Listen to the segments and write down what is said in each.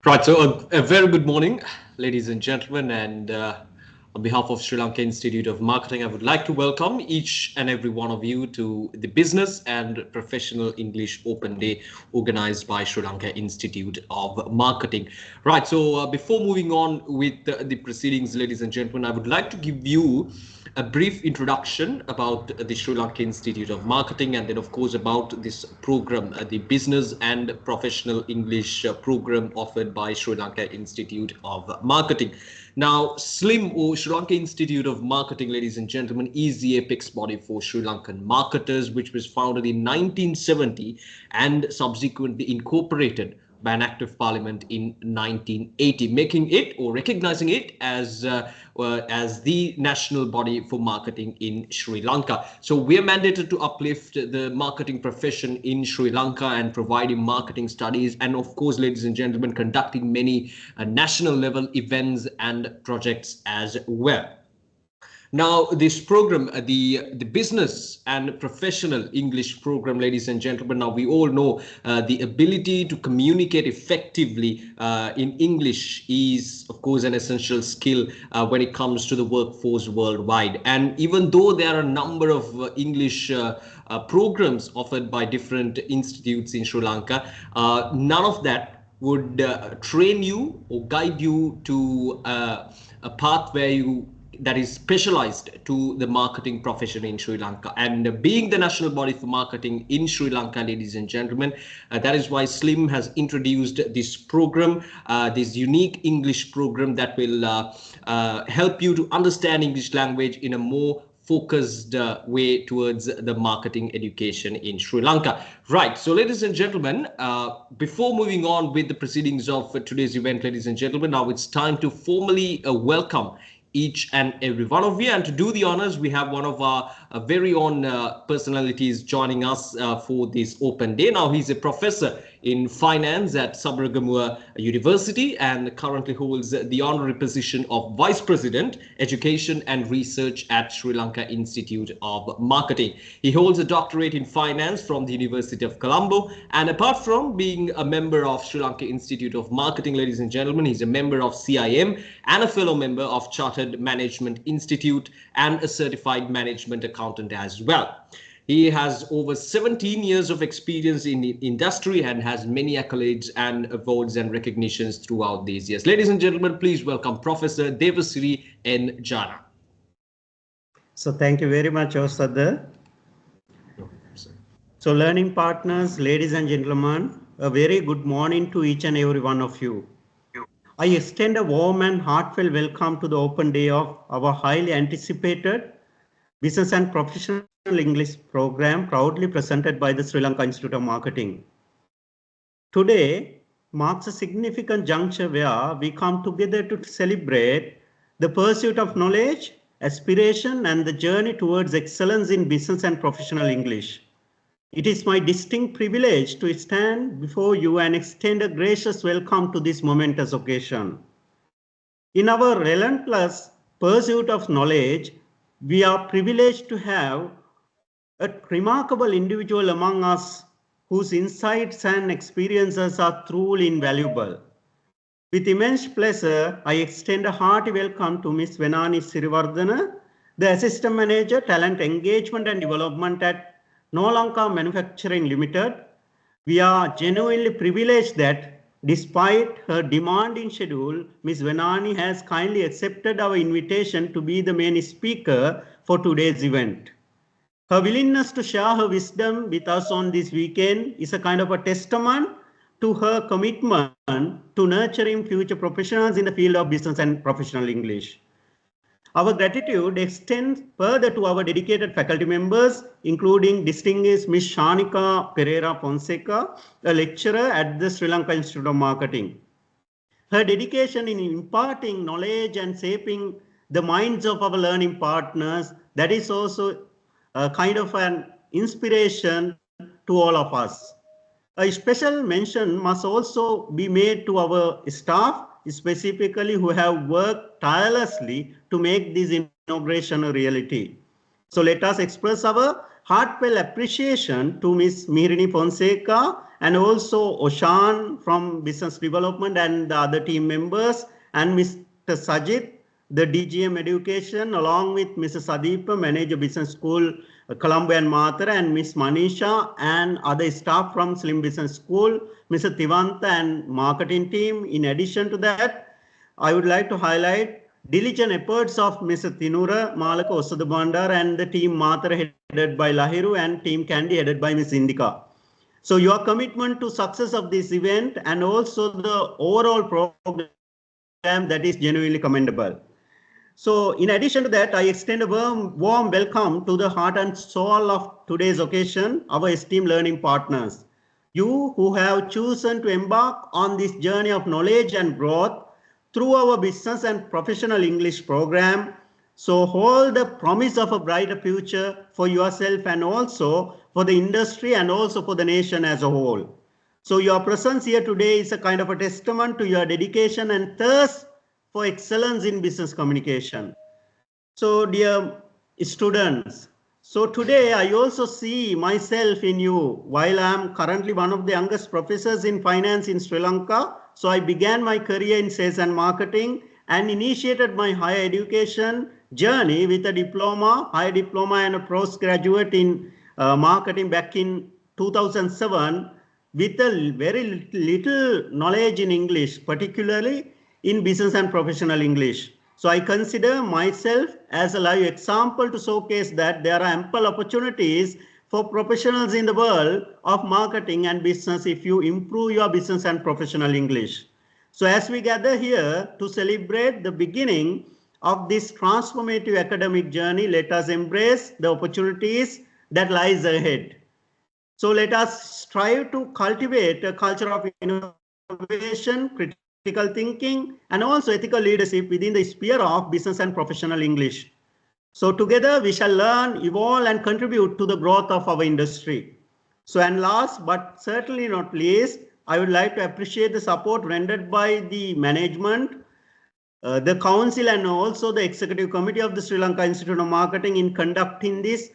Right, so a very good morning, ladies and gentlemen, and on behalf of Sri Lanka Institute of Marketing, I would like to welcome each and every one of you to the Business and Professional English Open Day organized by Sri Lanka Institute of Marketing. Right, so before moving on with the proceedings, ladies and gentlemen, I would like to give you a brief introduction about the Sri Lanka Institute of Marketing, and then of course about this program, the Business and Professional English program offered by Sri Lanka Institute of Marketing. Now, SLIM, or Sri Lanka Institute of Marketing, ladies and gentlemen, is the apex body for Sri Lankan marketers, which was founded in 1970 and subsequently incorporated by an act of parliament in 1980, making it or recognizing it as the national body for marketing in Sri Lanka. So we are mandated to uplift the marketing profession in Sri Lanka and providing marketing studies, and of course, ladies and gentlemen, conducting many national level events and projects as well. Now, this program, the Business and Professional English program, ladies and gentlemen, now we all know the ability to communicate effectively in English is, of course, an essential skill when it comes to the workforce worldwide. And even though there are a number of English programs offered by different institutes in Sri Lanka, none of that would train you or guide you to a path where you that is specialized to the marketing profession in Sri Lanka. And being the national body for marketing in Sri Lanka, ladies and gentlemen, that is why SLIM has introduced this program, this unique English program that will help you to understand English language in a more focused way towards the marketing education in Sri Lanka. Right, so ladies and gentlemen, before moving on with the proceedings of today's event, ladies and gentlemen, now it's time to formally welcome each and every one of you. And to do the honors, we have one of our very own personalities joining us for this open day. Now, he's a professor in finance at Sabaragamuwa University and currently holds the honorary position of Vice President, Education and Research at Sri Lanka Institute of Marketing. He holds a doctorate in finance from the University of Colombo. And apart from being a member of Sri Lanka Institute of Marketing, ladies and gentlemen, he's a member of CIM and a fellow member of Chartered Management Institute and a certified management accountant as well. He has over 17 years of experience in the industry and has many accolades and awards and recognitions throughout these years. Ladies and gentlemen, please welcome Professor Devasiri N. Jana. So thank you very much, Osada. So learning partners, ladies and gentlemen, a very good morning to each and every one of you. I extend a warm and heartfelt welcome to the open day of our highly anticipated Business and Professional English program, proudly presented by the Sri Lanka Institute of Marketing. Today marks a significant juncture where we come together to celebrate the pursuit of knowledge, aspiration, and the journey towards excellence in business and professional English. It is my distinct privilege to stand before you and extend a gracious welcome to this momentous occasion. In our relentless pursuit of knowledge, we are privileged to have a remarkable individual among us whose insights and experiences are truly invaluable. With immense pleasure, I extend a hearty welcome to Ms. Venani Sirivardhana, the Assistant Manager, Talent Engagement and Development at No Lanka Manufacturing Limited. We are genuinely privileged that despite her demanding schedule, Ms. Venani has kindly accepted our invitation to be the main speaker for today's event. Her willingness to share her wisdom with us on this weekend is a kind of a testament to her commitment to nurturing future professionals in the field of business and professional English. Our gratitude extends further to our dedicated faculty members, including distinguished Ms. Shanika Pereira Fonseca, a lecturer at the Sri Lanka Institute of Marketing. Her dedication in imparting knowledge and shaping the minds of our learning partners, that is also a kind of an inspiration to all of us. A special mention must also be made to our staff, specifically who have worked tirelessly to make this inauguration a reality. So let us express our heartfelt appreciation to Ms. Mirini Fonseca and also Oshan from Business Development and the other team members, and Mr. Sajid, the DGM Education, along with Mrs. Sadeepa, Manager Business School, Colombo and Mathura, and Miss Manisha and other staff from Slim Business School, Mr. Tivanta and marketing team. In addition to that, I would like to highlight diligent efforts of Mr. Tinura Malaka Osadabandar and the team Mathura headed by Lahiru and team Candy headed by Miss Indika. So your commitment to success of this event and also the overall program, that is genuinely commendable. So in addition to that, I extend a warm welcome to the heart and soul of today's occasion, our esteemed learning partners. You who have chosen to embark on this journey of knowledge and growth through our business and professional English program. So hold the promise of a brighter future for yourself and also for the industry and also for the nation as a whole. So your presence here today is a kind of a testament to your dedication and thirst for excellence in business communication. So dear students, so today I also see myself in you. While I am currently one of the youngest professors in finance in Sri Lanka, so I began my career in sales and marketing and initiated my higher education journey with a diploma, higher diploma and a postgraduate in marketing back in 2007 with a very little knowledge in English, particularly in business and professional English. So I consider myself as a live example to showcase that there are ample opportunities for professionals in the world of marketing and business if you improve your business and professional English. So as we gather here to celebrate the beginning of this transformative academic journey, let us embrace the opportunities that lies ahead. So let us strive to cultivate a culture of innovation, critical thinking, and also ethical leadership within the sphere of business and professional English. So together we shall learn, evolve, and contribute to the growth of our industry. So and last but certainly not least, I would like to appreciate the support rendered by the management, the council, and also the executive committee of the Sri Lanka Institute of Marketing in conducting this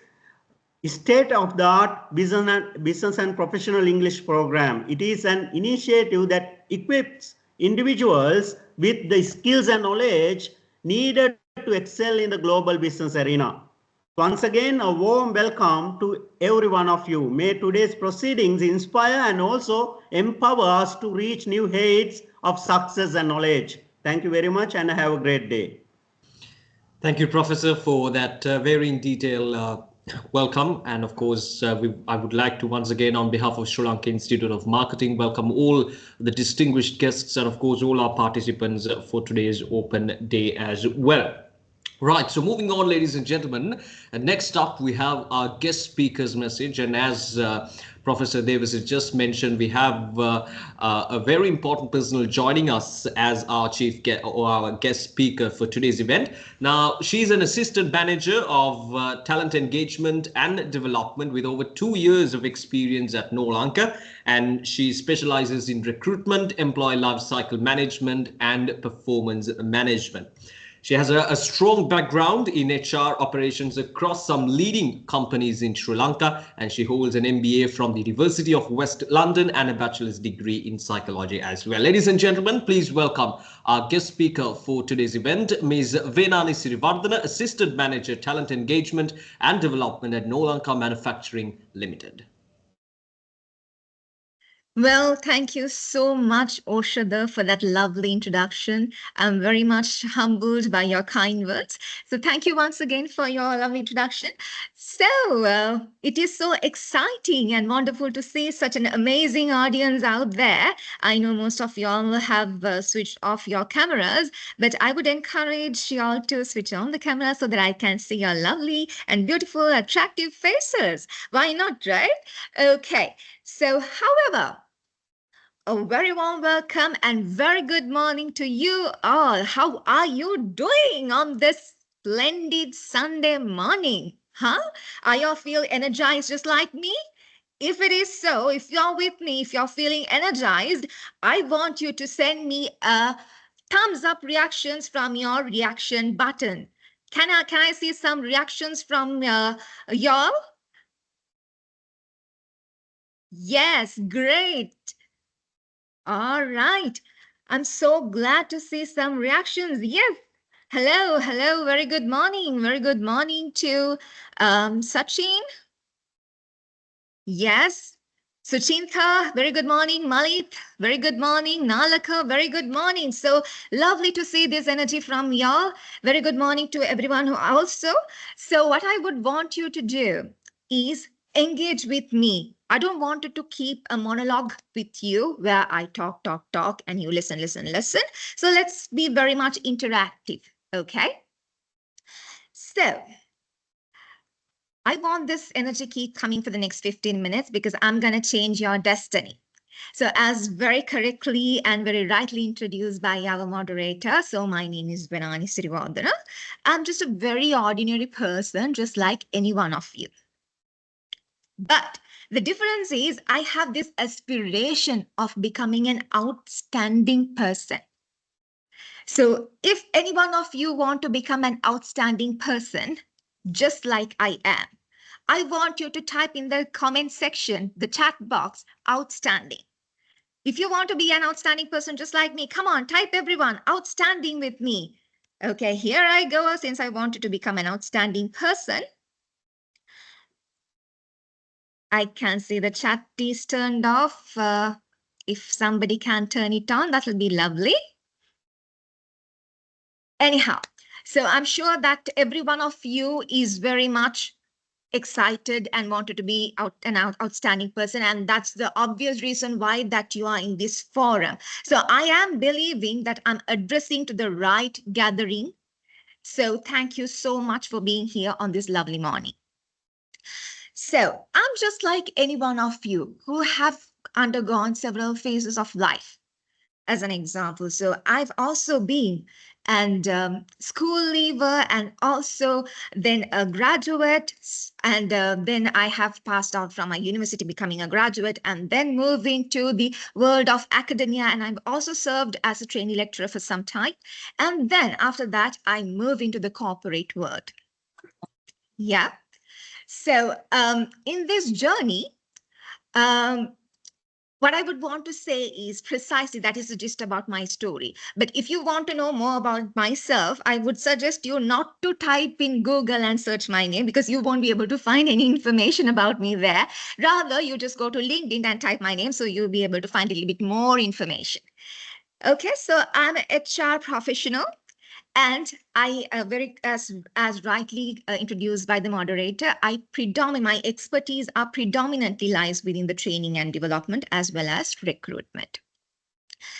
state-of-the-art business and professional English program. It is an initiative that equips individuals with the skills and knowledge needed to excel in the global business arena. Once again, a warm welcome to every one of you. May today's proceedings inspire and also empower us to reach new heights of success and knowledge. Thank you very much and have a great day. Thank you, Professor, for that very in detail welcome. And of course, I would like to once again, on behalf of Sri Lanka Institute of Marketing, welcome all the distinguished guests and of course all our participants for today's open day as well. Right, so moving on, ladies and gentlemen, next up we have our guest speaker's message. And as Professor Davis has just mentioned, we have a very important person joining us as our chief guest or our guest speaker for today's event. Now, she's an assistant manager of talent engagement and development with over 2 years of experience at No Lanka, and she specializes in recruitment, employee life cycle management, and performance management. She has a strong background in HR operations across some leading companies in Sri Lanka, and she holds an MBA from the University of West London and a bachelor's degree in psychology as well. Ladies and gentlemen, please welcome our guest speaker for today's event, Ms. Venani Sirivardhana, Assistant Manager, Talent Engagement and Development at No Lanka Manufacturing Limited. Well, thank you so much, Oshada, for that lovely introduction. I'm very much humbled by your kind words. So, thank you once again for your lovely introduction. So, it is so exciting and wonderful to see such an amazing audience out there. I know most of y'all have switched off your cameras, but I would encourage y'all to switch on the camera so that I can see your lovely and beautiful, attractive faces. Why not, right? Okay. So, however, a very warm welcome and very good morning to you all. How are you doing on this splendid Sunday morning? Huh? Are you feel energized just like me? If it is so, if you're with me, if you're feeling energized, I want you to send me a thumbs up reactions from your reaction button. Can I see some reactions from y'all? Yes, great. All right. I'm so glad to see some reactions. Yes. Hello, hello. Very good morning. Very good morning to Sachin. Yes. Suchintha, very good morning. Malit, very good morning. Nalaka, very good morning. So lovely to see this energy from y'all. Very good morning to everyone who also. So, what I would want you to do is engage with me. I don't want it to keep a monologue with you where I talk, talk, talk, and you listen, listen, listen. So, let's be very much interactive. Okay. So, I want this energy keep coming for the next 15 minutes because I'm going to change your destiny. So, as very correctly and very rightly introduced by our moderator, so my name is Benani Sirivardhana. I'm just a very ordinary person, just like any one of you. But the difference is, I have this aspiration of becoming an outstanding person. So, if any one of you want to become an outstanding person, just like I am, I want you to type in the comment section, the chat box, outstanding. If you want to be an outstanding person just like me, come on, type everyone, outstanding with me. Okay, here I go. Since I wanted to become an outstanding person, I can see the chat is turned off. If somebody can turn it on, that will be lovely. Anyhow, so I'm sure that every one of you is very much excited and wanted to be outstanding person, and that's the obvious reason why that you are in this forum. So I am believing that I'm addressing to the right gathering. So thank you so much for being here on this lovely morning. So I'm just like any one of you who have undergone several phases of life. As an example, so I've also been and school leaver, and also then a graduate, and then I have passed out from my university becoming a graduate, and then moving to the world of academia, and I've also served as a trainee lecturer for some time, and then after that I move into the corporate world. Yeah. So in this journey, what I would want to say is precisely that is the gist about my story. But if you want to know more about myself, I would suggest you not to type in Google and search my name, because you won't be able to find any information about me there. Rather, you just go to LinkedIn and type my name, so you'll be able to find a little bit more information. Okay, so I'm an HR professional. And I very as rightly introduced by the moderator, my expertise are predominantly lies within the training and development as well as recruitment.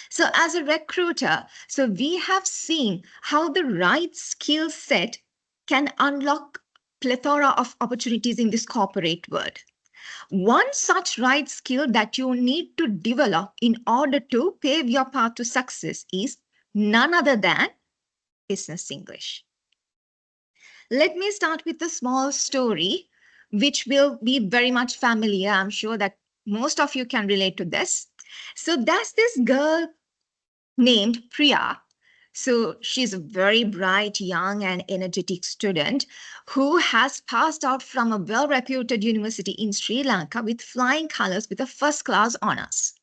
So as a recruiter, so we have seen how the right skill set can unlock plethora of opportunities in this corporate world. One such right skill that you need to develop in order to pave your path to success is none other than business English. Let me start with a small story, which will be very much familiar. I'm sure that most of you can relate to this. So there's this girl named Priya. So she's a very bright, young, and energetic student who has passed out from a well-reputed university in Sri Lanka with flying colors with a first-class honors,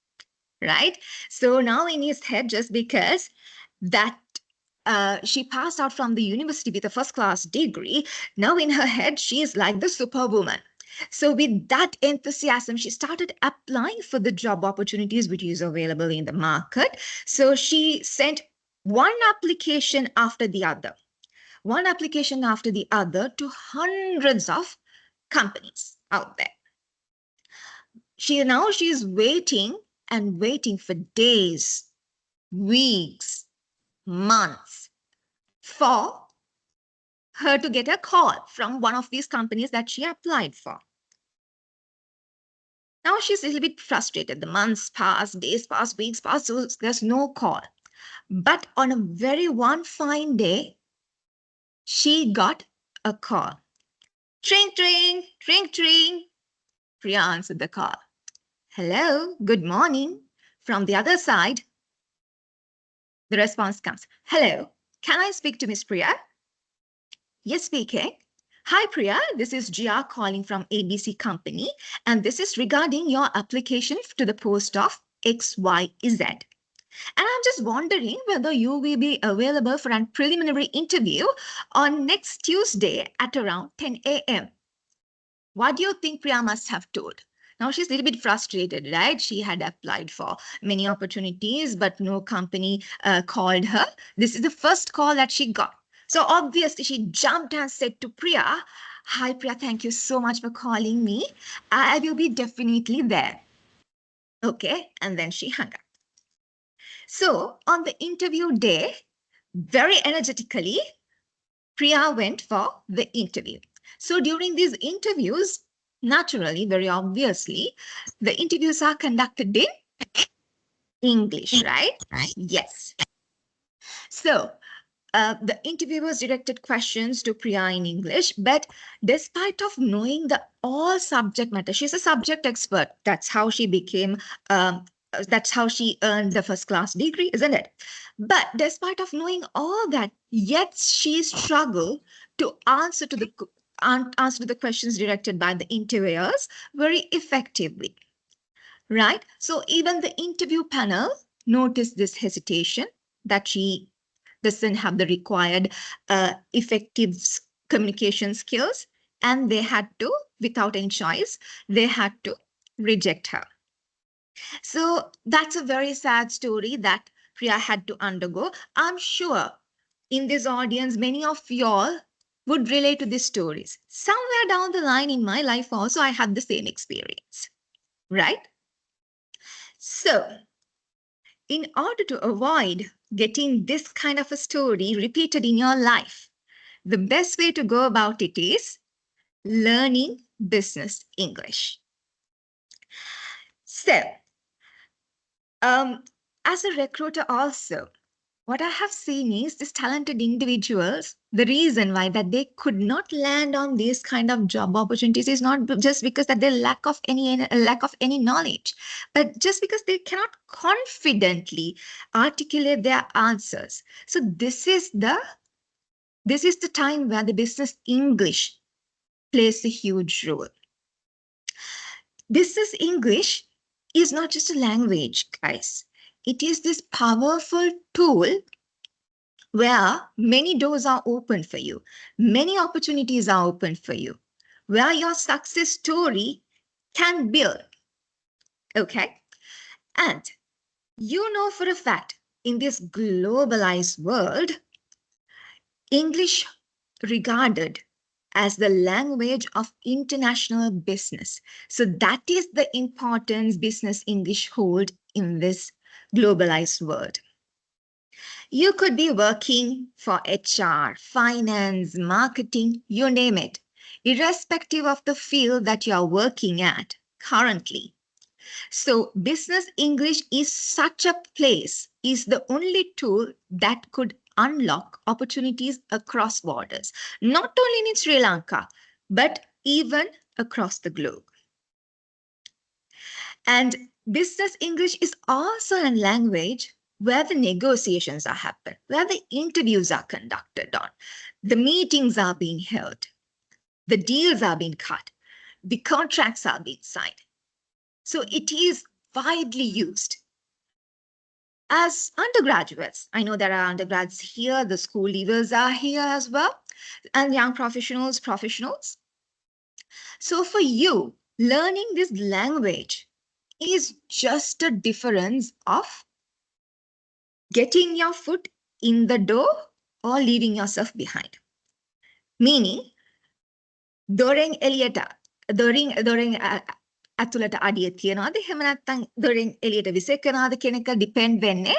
right? So now in his head, just because that she passed out from the university with a first class degree, now in her head, she is like the superwoman. So with that enthusiasm, she started applying for the job opportunities which is available in the market. So she sent one application after the other, to hundreds of companies out there. She's waiting and waiting for days, weeks, months for her to get a call from one of these companies that she applied for. Now she's a little bit frustrated. The months pass, days pass, weeks pass, so there's no call. But on a very one fine day, she got a call. Tring, tring, tring, tring. Priya answered the call. Hello, good morning. From the other side, the response comes. Hello, can I speak to Miss Priya? Yes, speaking. Hi Priya, this is Gia calling from ABC Company, and this is regarding your application to the post of XYZ. And I'm just wondering whether you will be available for a preliminary interview on next Tuesday at around 10 a.m. What do you think Priya must have told? Now she's a little bit frustrated, right? She had applied for many opportunities, but no company called her. This is the first call that she got. So obviously she jumped and said to Priya, "Hi Priya, thank you so much for calling me. I will be definitely there." Okay, and then she hung up. So on the interview day, very energetically, Priya went for the interview. So during these interviews, naturally, very obviously, the interviews are conducted in English, right? Yes. So the interviewers directed questions to Priya in English, but despite of knowing the all subject matter, she's a subject expert. That's how she became. That's how she earned the first class degree, isn't it? But despite of knowing all that, yet she struggled to answer to the questions directed by the interviewers very effectively, right? So even the interview panel noticed this hesitation that she doesn't have the required effective communication skills, and they had to, without any choice, they had to reject her. So that's a very sad story that Priya had to undergo. I'm sure in this audience, many of y'all would relate to these stories. Somewhere down the line in my life also, I had the same experience, right? So in order to avoid getting this kind of a story repeated in your life, the best way to go about it is learning business English. So, as a recruiter also, what I have seen is these talented individuals, the reason why that they could not land on these kind of job opportunities is not just because that they lack of any knowledge, but just because they cannot confidently articulate their answers. So this is the time where the business English plays a huge role. Business English is not just a language, guys. It is this powerful tool where many doors are open for you, many opportunities are open for you, where your success story can build. Okay? And you know for a fact, in this globalized world, English regarded as the language of international business. So that is the importance business English hold in this globalized world. You could be working for HR, finance, marketing, you name it, irrespective of the field that you are working at currently. So business English is such a place, is the only tool that could unlock opportunities across borders, not only in Sri Lanka, but even across the globe. And business English is also a language where the negotiations are happening, where the interviews are conducted on, the meetings are being held, the deals are being cut, the contracts are being signed. So it is widely used. As undergraduates, I know there are undergrads here, the school leavers are here as well, and young professionals. So for you, learning this language is just a difference of getting your foot in the door or leaving yourself behind. Meaning, දොරෙන් එළියට දොරෙන් ඇතුළට අඩිය තියනවාද එහෙම නැත්නම් දොරෙන් එළියට විසිකරනවාද කියන එක depend වෙන්නේ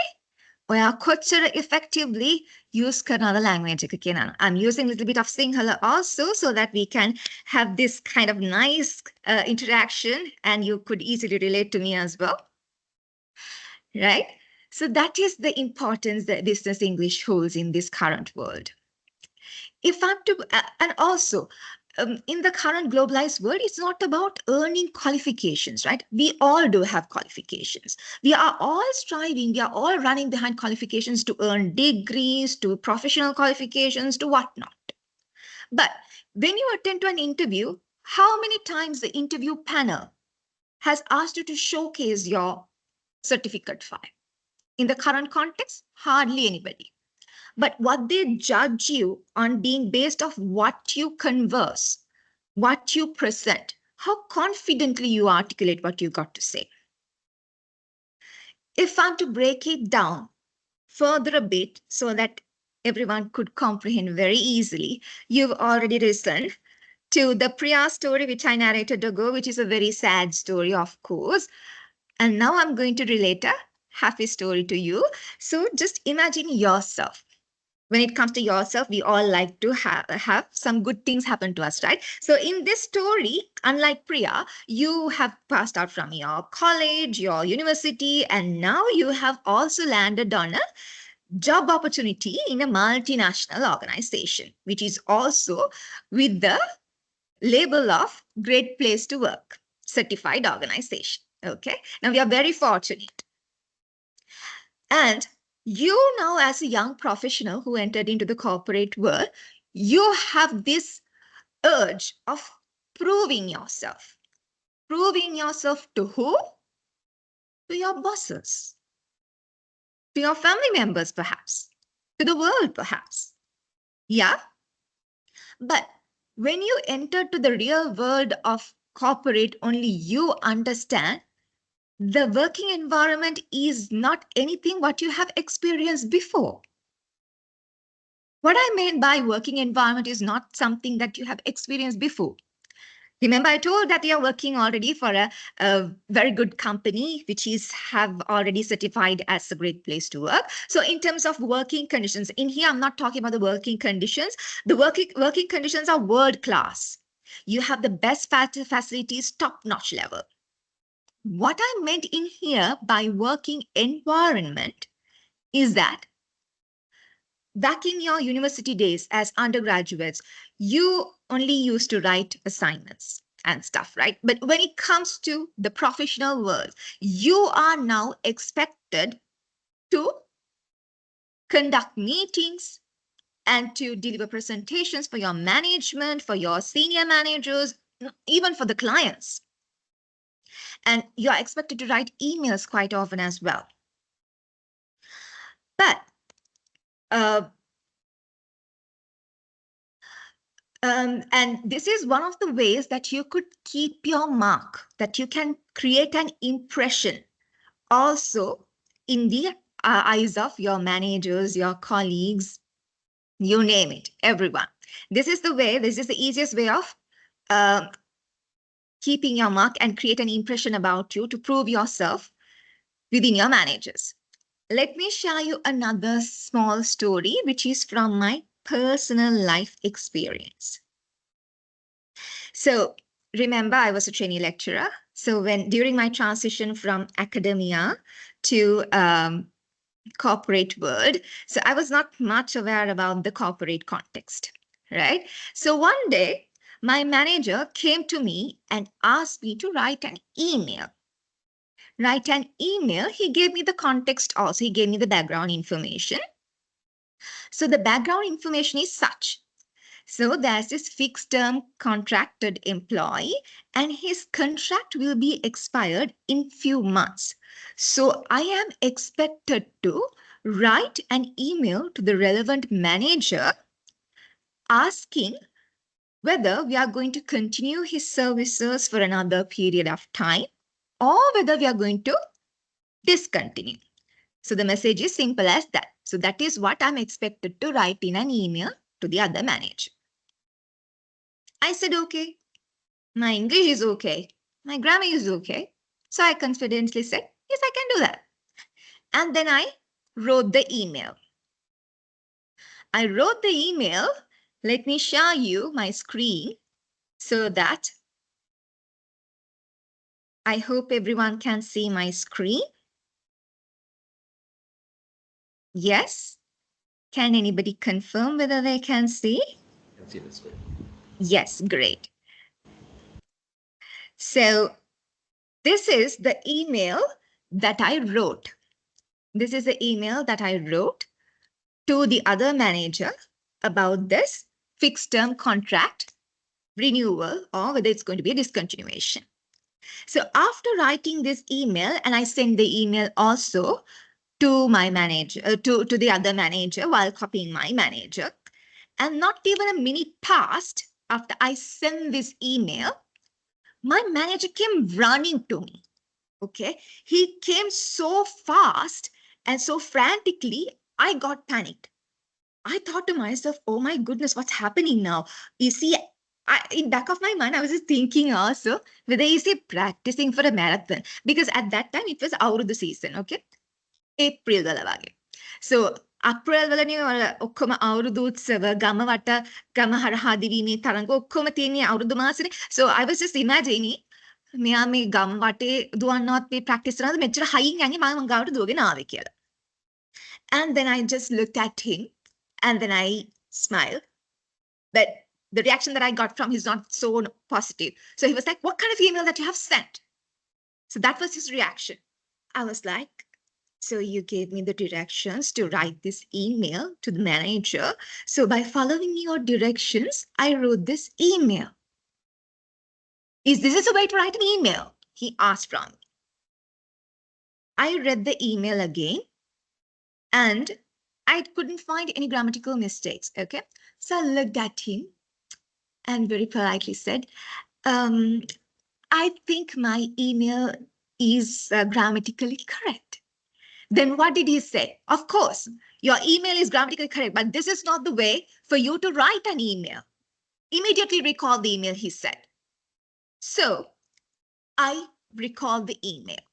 ඔයා කොච්චර effectively use කරනවද language එක කියනවා. I'm using a little bit of Sinhala also so that we can have this kind of nice interaction and you could easily relate to me as well. Right? So that is the importance that business English holds in this current world. If I'm to, and also in the current globalized world, it's not about earning qualifications, right? We all do have qualifications. We are all striving, we are all running behind qualifications to earn degrees, to professional qualifications, to whatnot. But when you attend to an interview, how many times the interview panel has asked you to showcase your certificate file? In the current context, hardly anybody. But what they judge you on being based off what you converse, what you present, how confidently you articulate what you got to say. If I'm to break it down further a bit so that everyone could comprehend very easily, you've already listened to the Priya story, which I narrated ago, which is a very sad story, of course. And now I'm going to relate a happy story to you. So just imagine yourself. When it comes to yourself, we all like to have some good things happen to us, right? So in this story, unlike Priya, you have passed out from your college, your university, and now you have also landed on a job opportunity in a multinational organization, which is also with the label of Great Place to Work, certified organization. Okay, now we are very fortunate. And you now, as a young professional who entered into the corporate world, you have this urge of proving yourself. Proving yourself to who? To your bosses, to your family members, perhaps, to the world, perhaps. Yeah. But when you enter to the real world of corporate, only you understand the working environment is not anything what you have experienced before. What I mean by working environment is not something that you have experienced before. Remember, I told that you are working already for a very good company, which is have already certified as a great place to work. So in terms of working conditions, in here, I'm not talking about the working conditions. The working conditions are world class. You have the best facilities, top-notch level. What I meant in here by working environment is that back in your university days as undergraduates, you only used to write assignments and stuff, right? But when it comes to the professional world, you are now expected to conduct meetings and to deliver presentations for your management, for your senior managers, even for the clients. And you're expected to write emails quite often as well. But and this is one of the ways that you could keep your mark, that you can create an impression also in the eyes of your managers, your colleagues, you name it, everyone. This is the easiest way of keeping your mark and create an impression about you to prove yourself within your managers. Let me share you another small story, which is from my personal life experience. So remember, I was a trainee lecturer. So during my transition from academia to corporate world, so I was not much aware about the corporate context, right? So one day, my manager came to me and asked me to write an email. He gave me the context also. He gave me the background information. So the background information is such. So there's this fixed term contracted employee and his contract will be expired in few months. So I am expected to write an email to the relevant manager asking whether we are going to continue his services for another period of time or whether we are going to discontinue. So the message is simple as that. So that is what I'm expected to write in an email to the other manager. I said, okay, my English is okay, my grammar is okay. So I confidently said, yes, I can do that. And then I wrote the email. Let me show you my screen so that I hope everyone can see my screen. Yes. Can anybody confirm whether they can see? I can see the screen. Yes, great. So this is the email that I wrote. This is the email that I wrote to the other manager about this fixed term contract renewal or whether it's going to be a discontinuation. So after writing this email, and I send the email also to my manager, to the other manager while copying my manager. And not even a minute passed after I sent this email, my manager came running to me. Okay. He came so fast and so frantically, I got panicked. I thought to myself, oh my goodness, what's happening now? You see, in back of my mind, I was just thinking also whether is he practicing for a marathon? Because at that time it was out of the season, okay? April වල වගේ. So අප්‍රේල් වලනේ ඔක්කොම අවුරුදු උත්සව ගම වට ගම හරහා දිවීමේ තරඟ ඔක්කොම තියෙන්නේ අවුරුදු මාසෙනේ. So I was just imagining මෙයා මේ ගම් වටේ දුවන්නවත් මේ ප්‍රැක්ටිස් කරනවාද මෙච්චර හයියෙන් යන්නේ මම ගාවට දුවගෙන ආවේ කියලා. And then I just looked at him and then I smiled. But the reaction that I got from him is not so positive. So he was like, what kind of email that you have sent? So that was his reaction. I was like, so you gave me the directions to write this email to the manager. So by following your directions, I wrote this email. Is this a way to write an email? He asked from me. I read the email again and I couldn't find any grammatical mistakes. Okay. So I looked at him and very politely said, I think my email is grammatically correct. Then what did he say? Of course, your email is grammatically correct, but this is not the way for you to write an email. Immediately recall the email, he said. So I recalled the email.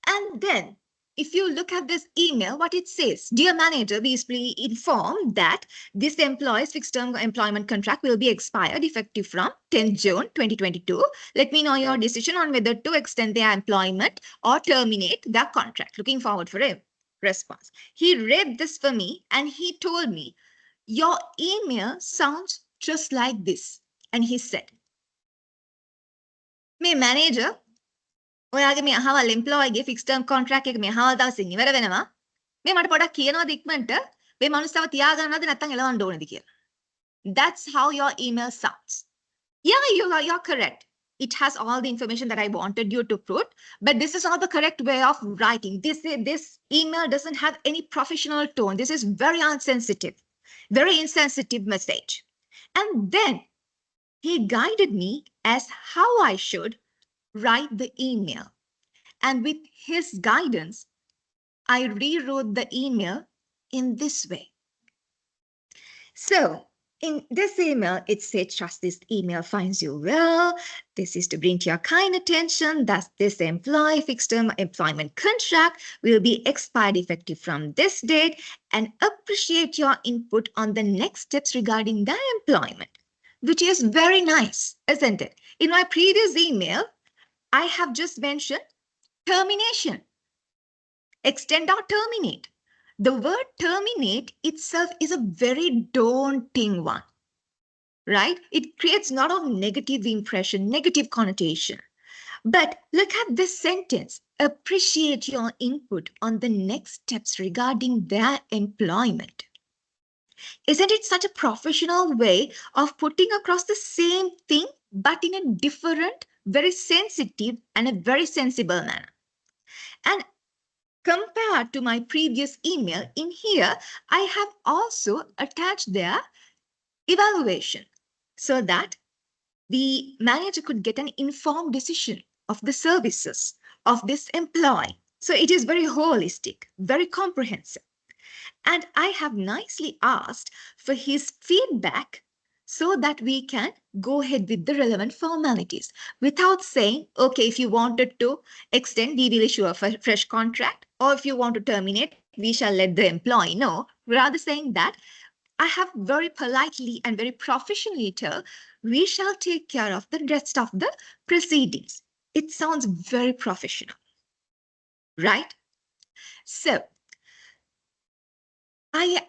And then if you look at this email, what it says, dear manager, please be informed that this employee's fixed term employment contract will be expired effective from 10th June 2022. Let me know your decision on whether to extend their employment or terminate their contract. Looking forward for a response. He read this for me and he told me, your email sounds just like this. And he said, "My manager, ඔයාගේ මේ අහවල් එම්ප්ලොයිගේ fix term contract එක මේ අහවල් දවසින් ඉවර වෙනවා. මේ මට පොඩක් කියනවාද ඉක්මනට මේ මනුස්සයව තියාගන්නවද නැත්නම් එලවන්න ඕනේද කියලා." That's how your email sounds. Yeah, you're correct. It has all the information that I wanted you to put, but this is not the correct way of writing. This email doesn't have any professional tone. This is very insensitive, very insensitive message. And then he guided me as how I should write the email. And with his guidance, I rewrote the email in this way. So in this email, it said, trust this email finds you well. This is to bring to your kind attention that this employee fixed term employment contract will be expired effective from this date and appreciate your input on the next steps regarding the employment, which is very nice, isn't it? In my previous email, I have just mentioned termination, extend or terminate. The word terminate itself is a very daunting one, right? It creates a lot of negative impression, negative connotation. But look at this sentence, appreciate your input on the next steps regarding their employment. Isn't it such a professional way of putting across the same thing, but in a different, very sensitive and a very sensible manner? And compared to my previous email, in here, I have also attached their evaluation so that the manager could get an informed decision of the services of this employee. So it is very holistic, very comprehensive. And I have nicely asked for his feedback so that we can go ahead with the relevant formalities without saying, okay, if you wanted to extend, we will issue a fresh contract, or if you want to terminate, we shall let the employee know. Rather saying that, I have very politely and very professionally told, we shall take care of the rest of the proceedings. It sounds very professional, right? So,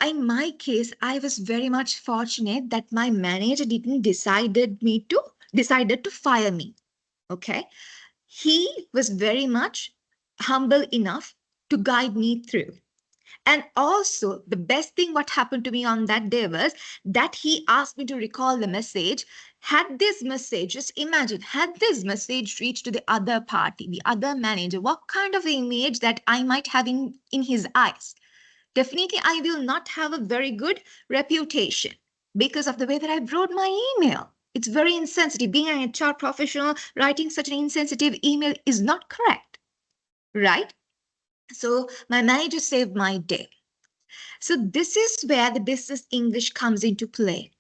in my case, I was very much fortunate that my manager didn't decided to fire me. Okay. He was very much humble enough to guide me through. And also, the best thing what happened to me on that day was that he asked me to recall the message. Had this message, just imagine, had this message reached to the other party, the other manager, what kind of image that I might have in his eyes? Definitely, I will not have a very good reputation because of the way that I wrote my email. It's very insensitive. Being an HR professional, writing such an insensitive email is not correct, right? So my manager saved my day. So this is where the business English comes into play.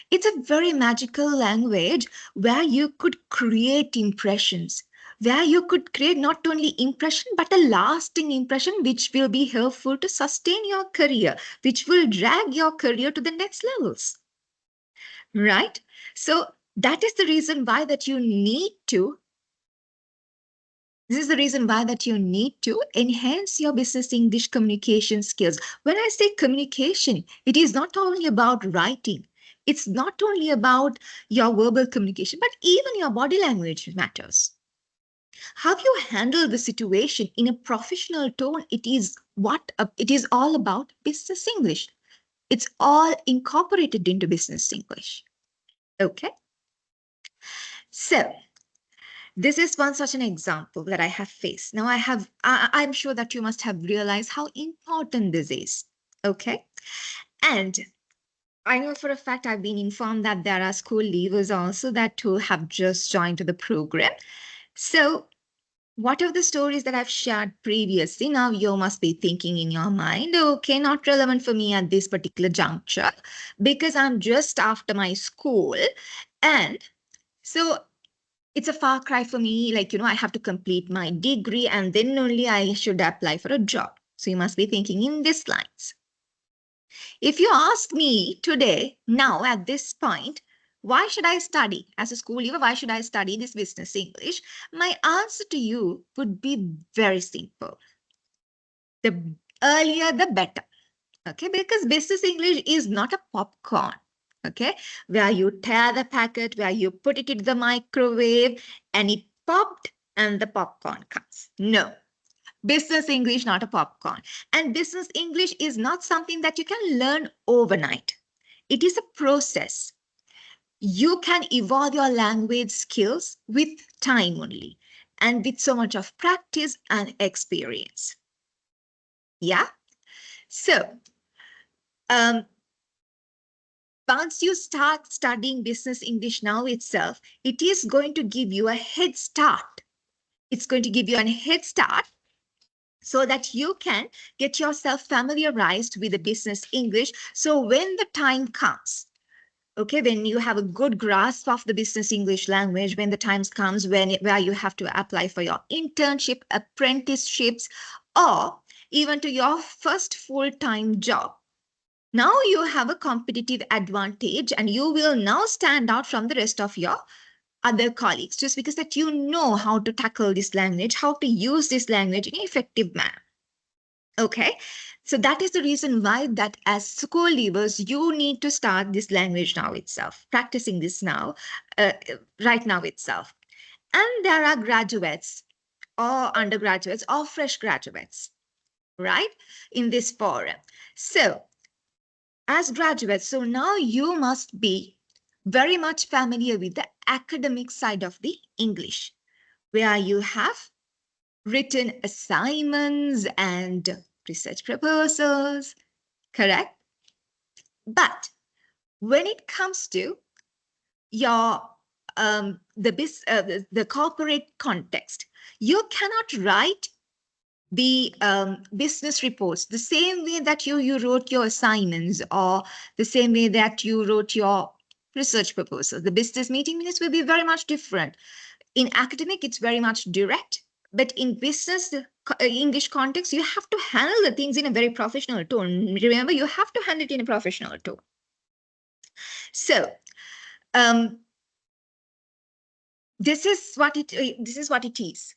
It's a very magical language where you could create impressions, where you could create not only impression, but a lasting impression which will be helpful to sustain your career, which will drag your career to the next levels, right? So that is the reason why that you need to This is the reason why that you need to enhance your business English communication skills. When I say communication, it is not only about writing. It's not only about your verbal communication, but even your body language matters. How you handle the situation in a professional tone, it is all about business English. It's all incorporated into business English. Okay. So this is one such an example that I have faced. Now I'm sure that you must have realized how important this is. Okay. And I know for a fact I've been informed that there are school leavers also that who have just joined to the program. So what are the stories that I've shared previously? Now you must be thinking in your mind, okay, not relevant for me at this particular juncture because I'm just after my school. And so it's a far cry for me. Like, I have to complete my degree and then only I should apply for a job. So you must be thinking in these lines. If you ask me today, now at this point, why should I study as a school leaver? Why should I study this business English? My answer to you would be very simple. The earlier, the better. Okay, because business English is not a popcorn. Okay, where you tear the packet, where you put it in the microwave and it popped and the popcorn comes. No, business English, not a popcorn. And business English is not something that you can learn overnight. It is a process. You can evolve your language skills with time only and with so much of practice and experience. Yeah. So, um, once you start studying business English now itself, it is going to give you a head start. It's going to give you a head start so that you can get yourself familiarized with the business English. So when the time comes, okay, when you have a good grasp of the business English language, when the times comes where you have to apply for your internship, apprenticeships, or even to your first full-time job, now you have a competitive advantage and you will now stand out from the rest of your other colleagues just because that you know how to tackle this language, how to use this language in an effective manner. Okay, so that is the reason why that as school leavers, you need to start this language now itself, practicing this now, right now itself. And there are graduates or undergraduates or fresh graduates, right, in this forum. So as graduates, so now you must be very much familiar with the academic side of the English, where you have written assignments and research proposals, correct? But when it comes to your the corporate context, you cannot write the business reports the same way that you wrote your assignments or the same way that you wrote your research proposals. The business meeting minutes will be very much different. In academic, it's very much direct, but in business English context, you have to handle the things in a very professional tone. Remember, you have to handle it in a professional tone. So, this is what it is.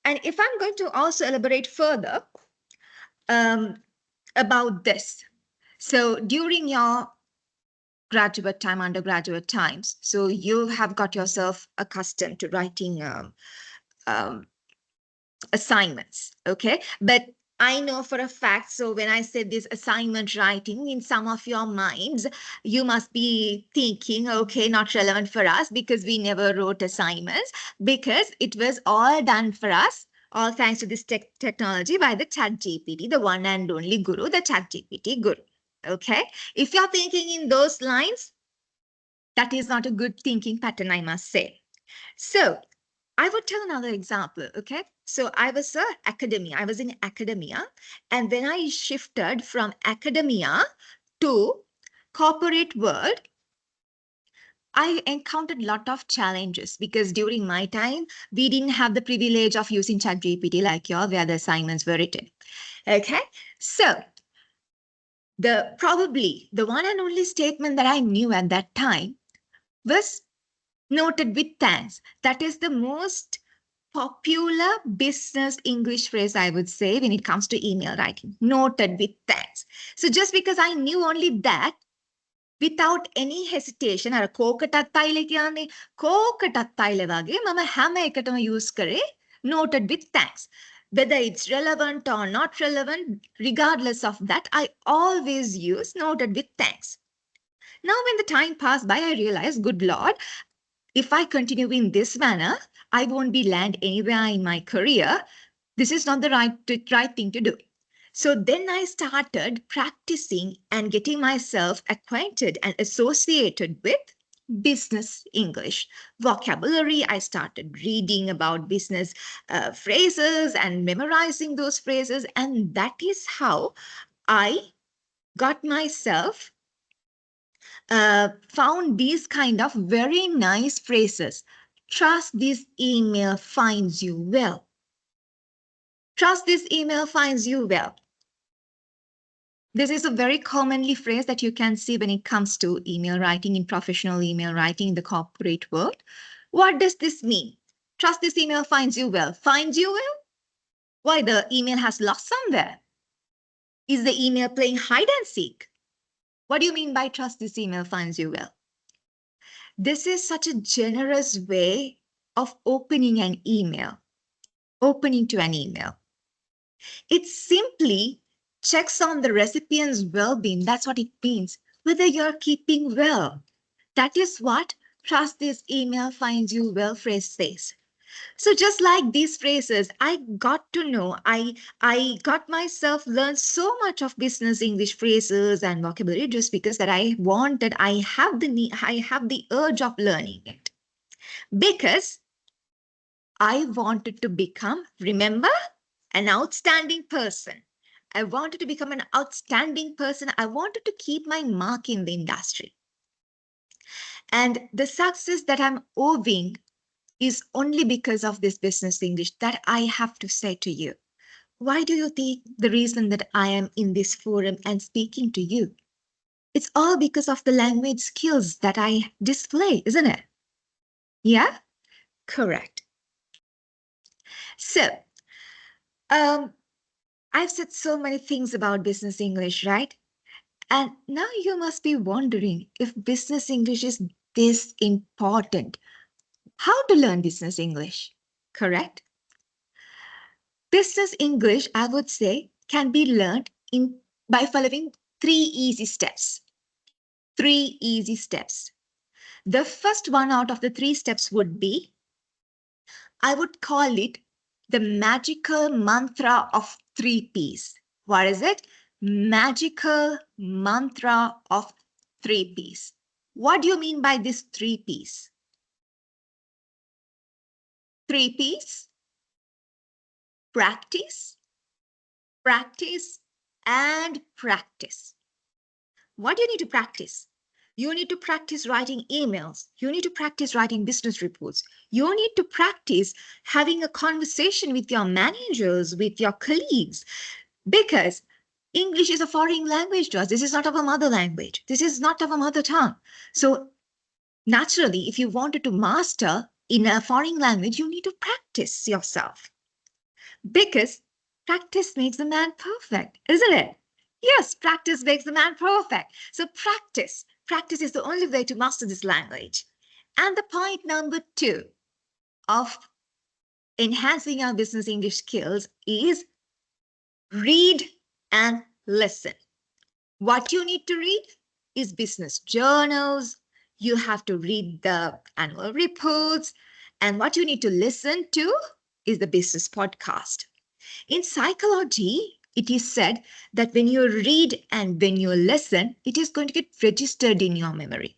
And if I'm going to also elaborate further about this, so during your graduate time, undergraduate times, so you have got yourself accustomed to writing assignments, okay? But I know for a fact. So when I said this assignment writing, in some of your minds, you must be thinking, okay, not relevant for us because we never wrote assignments, because it was all done for us, all thanks to this technology by the chat GPT, the one and only guru, the chat GPT guru. Okay. If you're thinking in those lines, that is not a good thinking pattern, I must say. So I would tell another example, okay? So I was I was in academia, and when I shifted from academia to corporate world, I encountered a lot of challenges because during my time, we didn't have the privilege of using ChatGPT like y'all, where the assignments were written. Okay, so probably the one and only statement that I knew at that time was noted with thanks. That is the most popular business English phrase, I would say, when it comes to email writing. Noted with thanks. So just because I knew only that, without any hesitation, අර කෝකටත් අයිල කියන්නේ කෝකටත් අයිල වගේ මම හැම එකටම use කරේ noted with thanks. Whether it's relevant or not relevant, regardless of that, I always use noted with thanks. Now, when the time passed by, I realized, good Lord, if I continue in this manner, I won't be land anywhere in my career. This is not the right thing to do. So then I started practicing and getting myself acquainted and associated with business English vocabulary. I started reading about business phrases and memorizing those phrases. And that is how I got myself found these kind of very nice phrases. Trust this email finds you well. Trust this email finds you well. This is a very commonly phrase that you can see when it comes to email writing, in professional email writing in the corporate world. What does this mean? Trust this email finds you well. Finds you well? Why, the email has lost somewhere? Is the email playing hide and seek? What do you mean by trust this email finds you well? This is such a generous way of opening an email, opening to an email. It simply checks on the recipient's well-being. That's what it means, whether you're keeping well. That is what trust this email finds you well phrase says. So just like these phrases, I got to know, I got myself learn so much of business English phrases and vocabulary just because that I have the need, I have the urge of learning it. Because I wanted to become, remember, an outstanding person. I wanted to become an outstanding person. I wanted to keep my mark in the industry. And the success that I'm owing is only because of this business English that I have to say to you. Why do you think the reason that I am in this forum and speaking to you? It's all because of the language skills that I display, isn't it? Yeah, correct. So, I've said so many things about business English, right? And now you must be wondering if business English is this important. How to learn business English, correct? Business English, I would say, can be learned by following 3 easy steps. 3 easy steps. The first one out of the 3 steps would be, I would call it the magical mantra of 3 Ps. What is it? Magical mantra of 3 Ps. What do you mean by this 3 Ps? 3 Ps? Practice, practice, and practice. What do you need to practice? You need to practice writing emails. You need to practice writing business reports. You need to practice having a conversation with your managers, with your colleagues, because English is a foreign language to us. This is not our mother language. This is not our mother tongue. So naturally, if you wanted to master in a foreign language, you need to practice yourself, because practice makes the man perfect, isn't it? Yes, practice makes the man perfect. So practice. Practice is the only way to master this language. And the point number 2 of enhancing our business English skills is read and listen. What you need to read is business journals. You have to read the annual reports. And what you need to listen to is the business podcast. In psychology, it is said that when you read and when you listen, it is going to get registered in your memory.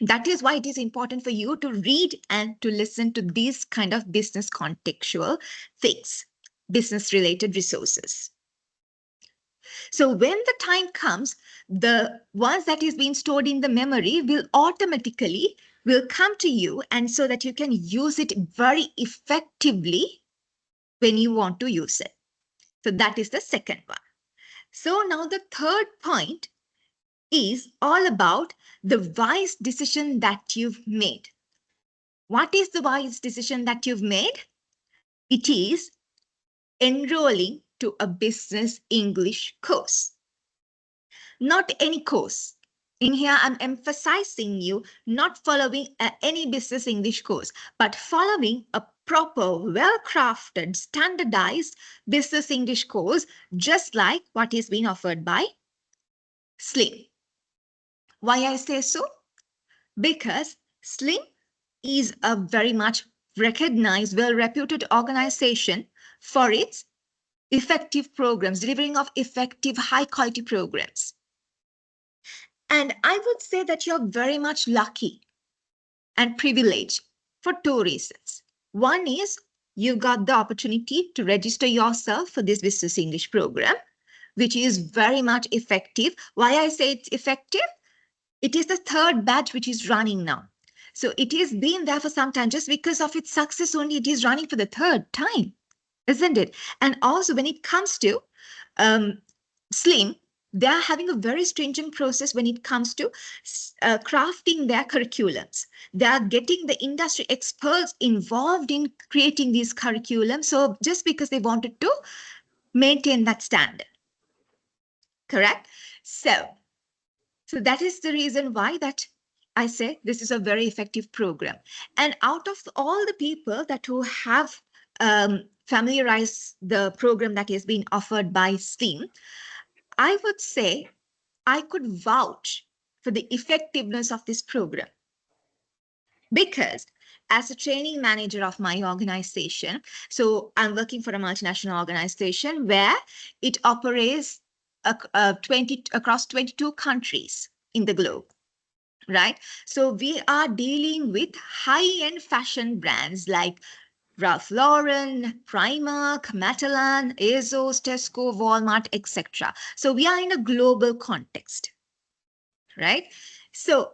That is why it is important for you to read and to listen to these kind of business contextual things, business related resources. So when the time comes, the ones that is being stored in the memory will automatically will come to you, and so that you can use it very effectively when you want to use it. So that is the second one. So now the third point is all about the wise decision that you've made. What is the wise decision that you've made? It is enrolling to a business English course. Not any course. In here, I'm emphasizing you not following any business English course, but following a proper, well-crafted, standardized business English course, just like what is being offered by Slim. Why I say so? Because Slim is a very much recognized, well-reputed organization for its effective programs, delivering of effective, high-quality programs. And I would say that you're very much lucky and privileged for two reasons. One is you got the opportunity to register yourself for this business English program, which is very much effective. Why I say it's effective? It is the third batch which is running now. So it has been there for some time. Just because of its success only, it is running for the third time, isn't it? And also when it comes to Slim, they are having a very stringent process when it comes to crafting their curriculums. They are getting the industry experts involved in creating these curriculums. So just because they wanted to maintain that standard. Correct? So that is the reason why that I say this is a very effective program. And out of all the people that who have familiarized the program that is being offered by STEAM, I would say I could vouch for the effectiveness of this program. Because as a training manager of my organization, so I'm working for a multinational organization where it operates across 22 countries in the globe, right? So we are dealing with high-end fashion brands like Ralph Lauren, Primark, Matalan, ASOS, Tesco, Walmart, etc. So we are in a global context, right? So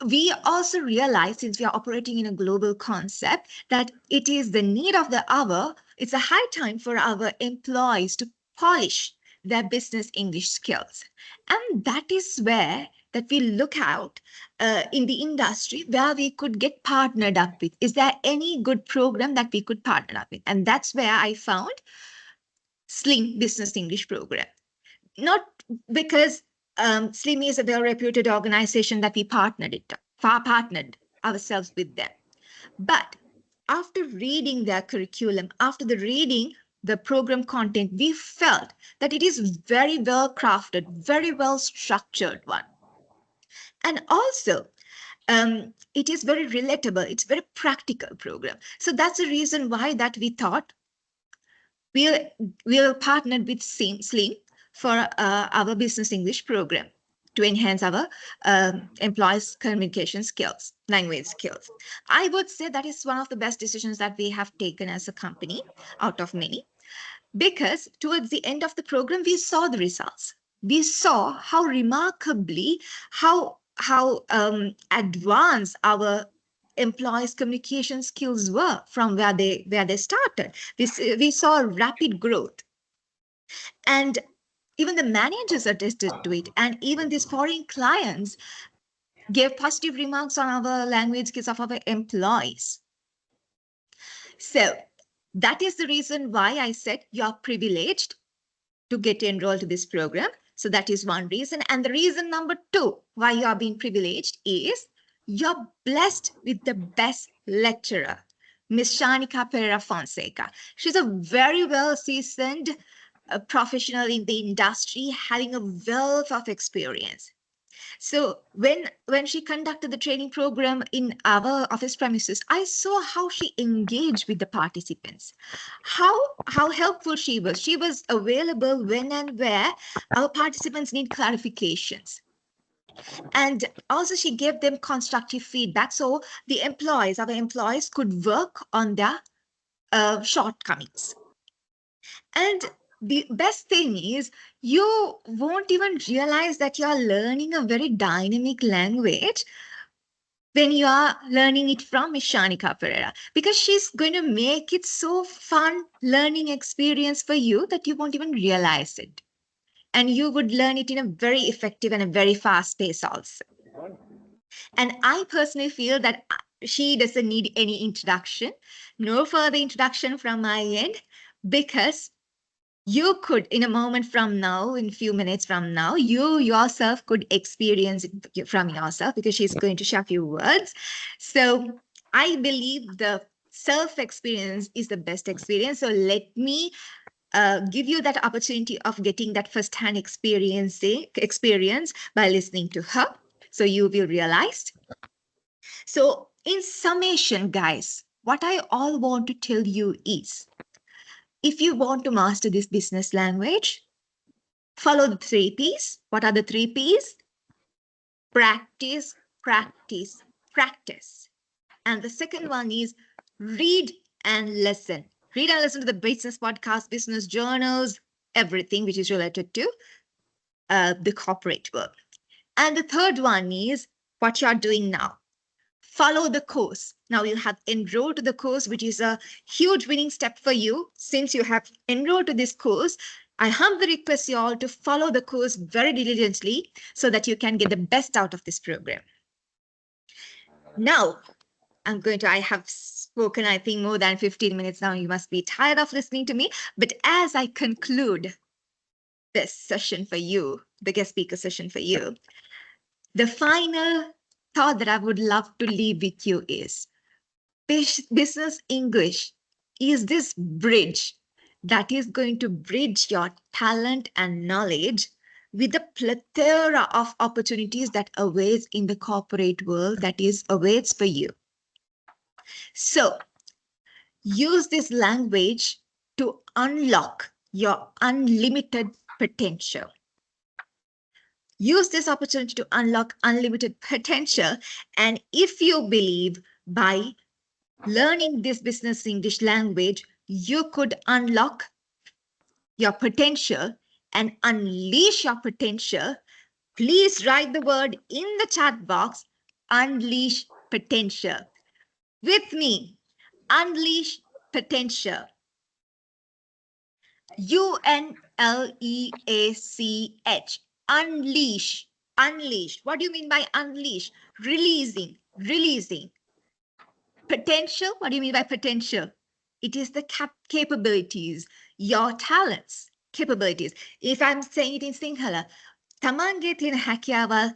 we also realize, since we are operating in a global concept, that it is the need of the hour. It's a high time for our employees to polish their business English skills. And that is where that we look out in the industry where we could get partnered up with. Is there any good program that we could partner up with? And that's where I found Slim Business English Program. Not because Slim is a well-reputed organization that we partnered ourselves with them. But after reading their curriculum, after reading the program content, we felt that it is very well crafted, very well structured one. And also, it is very relatable. It's very practical program. So that's the reason why that we thought we'll partner with Slim for our business English program to enhance our employees' communication skills, language skills. I would say that is one of the best decisions that we have taken as a company out of many, because towards the end of the program, we saw the results. We saw how remarkably, how advanced our employees' communication skills were from where they started. We saw rapid growth. And even the managers attested to it. And even these foreign clients gave positive remarks on our language skills of our employees. So that is the reason why I said you're privileged to get enrolled to this program. So that is one reason. And the reason number two why you are being privileged is you're blessed with the best lecturer, Miss Shanika Pereira Fonseca. She's a very well seasoned a professional in the industry, having a wealth of experience. So when she conducted the training program in our office premises, I saw how she engaged with the participants, how helpful she was. She was available when and where our participants need clarifications. And also she gave them constructive feedback so the our employees could work on their shortcomings. And the best thing is, you won't even realize that you are learning a very dynamic language when you are learning it from Miss Shanika Pereira, because she's going to make it so fun learning experience for you that you won't even realize it. And you would learn it in a very effective and a very fast pace also. And I personally feel that she doesn't need any introduction, no further introduction from my end, because you could, in a moment from now, in a few minutes from now, you yourself could experience it from yourself, because she's going to share a few words. So I believe the self-experience is the best experience. So let me give you that opportunity of getting that first-hand experience by listening to her. So you will realize. So in summation, guys, what I all want to tell you is, if you want to master this business language, follow the 3 Ps. What are the 3 Ps? Practice, practice, practice. And the second one is read and listen. Read and listen to the business podcast, business journals, everything which is related to the corporate world. And the third one is what you are doing now. Follow the course. Now you have enrolled to the course, which is a huge winning step for you. Since you have enrolled to this course, I humbly request you all to follow the course very diligently so that you can get the best out of this program. Now, I have spoken, I think, more than 15 minutes now. You must be tired of listening to me. But as I conclude this session for you, the guest speaker session for you, the final thought that I would love to leave with you is, business English is this bridge that is going to bridge your talent and knowledge with the plethora of opportunities that awaits in the corporate world, that is awaits for you. So use this language to unlock your unlimited potential. Use this opportunity to unlock unlimited potential. And if you believe by learning this business English language, you could unlock your potential and unleash your potential, please write the word in the chat box, unleash potential. With me, unleash potential. UNLEACH. Unleash. Unleash. What do you mean by unleash? Releasing. Potential. What do you mean by potential? It is the capabilities, your talents, capabilities. If I'm saying it in Sinhala, tamange තියෙන හැකියාවල්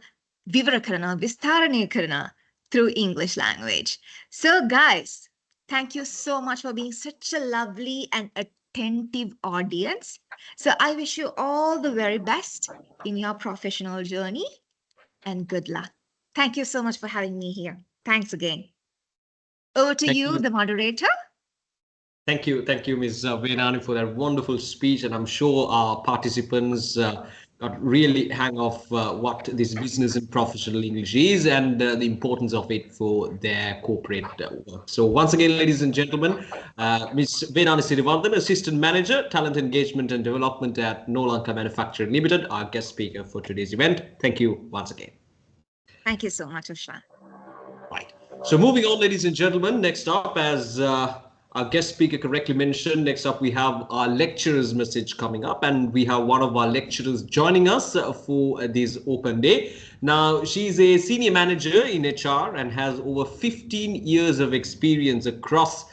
විවර කරනවා, විස්තරණය කරනවා through English language. So guys, thank you so much for being such a lovely and attentive audience. So I wish you all the very best in your professional journey and good luck. Thank you so much for having me here. Thanks again. Over to you, the moderator. Thank you, Ms. Venani, for that wonderful speech. And I'm sure our participants got really hang of what this business and professional English is and the importance of it for their corporate work. So once again, ladies and gentlemen, Ms. Venani Sirivardhan, Assistant Manager, Talent Engagement and Development at No Lanka Manufacturing Limited, our guest speaker for today's event. Thank you once again. Thank you so much, Usha. Right. So moving on, ladies and gentlemen, next up, as our guest speaker correctly mentioned, next up we have our lecturer's message coming up, and we have one of our lecturers joining us for this open day. Now, she's a senior manager in HR and has over 15 years of experience across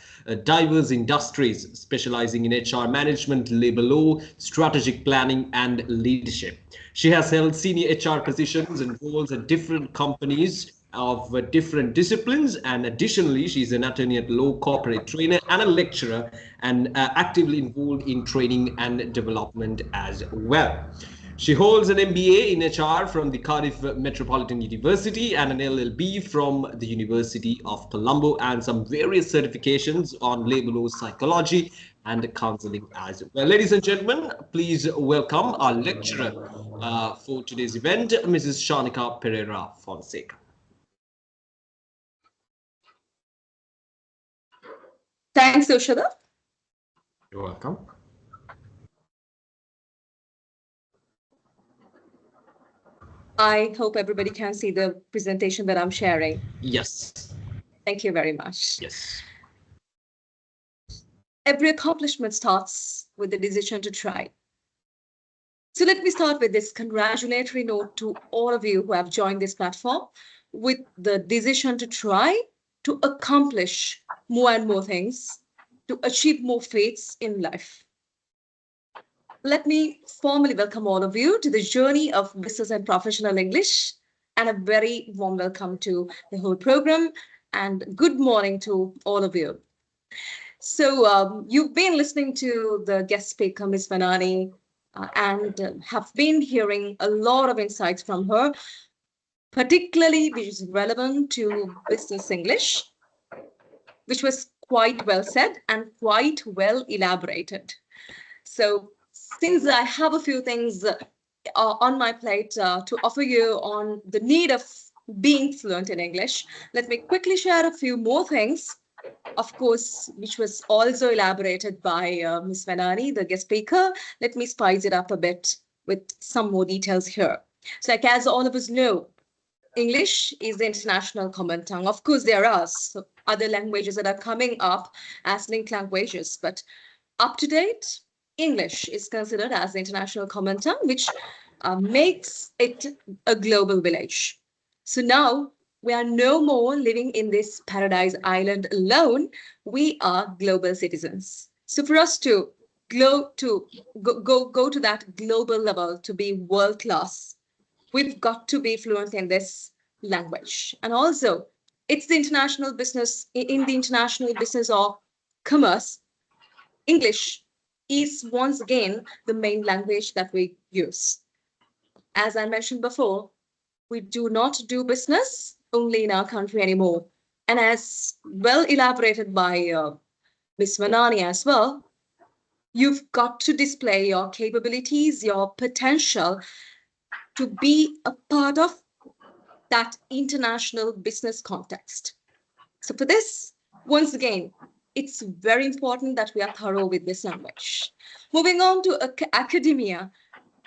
diverse industries, specializing in HR management, labor law, strategic planning, and leadership. She has held senior HR positions and roles at different companies of different disciplines, and additionally she's an attorney at law, corporate trainer and a lecturer, and actively involved in training and development as well. She holds an MBA in HR from the Cardiff Metropolitan University and an LLB from the University of Colombo, and some various certifications on labor law, psychology and counseling as well. Ladies and gentlemen, please welcome our lecturer for today's event, Mrs. Shanika Pereira Fonseca. Thanks, Ushada. You're welcome. I hope everybody can see the presentation that I'm sharing. Yes. Thank you very much. Yes. Every accomplishment starts with the decision to try. So let me start with this congratulatory note to all of you who have joined this platform with the decision to try to accomplish more and more things, to achieve more feats in life. Let me formally welcome all of you to the journey of business and professional English, and a very warm welcome to the whole program, and good morning to all of you. So you've been listening to the guest speaker, Ms. Vanani, and have been hearing a lot of insights from her, particularly which is relevant to business English, which was quite well said and quite well elaborated. So since I have a few things on my plate to offer you on the need of being fluent in English, let me quickly share a few more things, of course, which was also elaborated by Ms. Vanani, the guest speaker. Let me spice it up a bit with some more details here. So like as all of us know, English is the international common tongue. Of course, there are other languages that are coming up as linked languages, but up to date, English is considered as the international common tongue, which makes it a global village. So now we are no more living in this paradise island alone. We are global citizens. So for us to go to that global level, to be world class, we've got to be fluent in this language. And also, it's the international business, in the international business of commerce, English is once again the main language that we use. As I mentioned before, we do not do business only in our country anymore. And as well elaborated by Ms. Vanani as well, you've got to display your capabilities, your potential to be a part of that international business context. So for this, once again, it's very important that we are thorough with this language. Moving on to academia,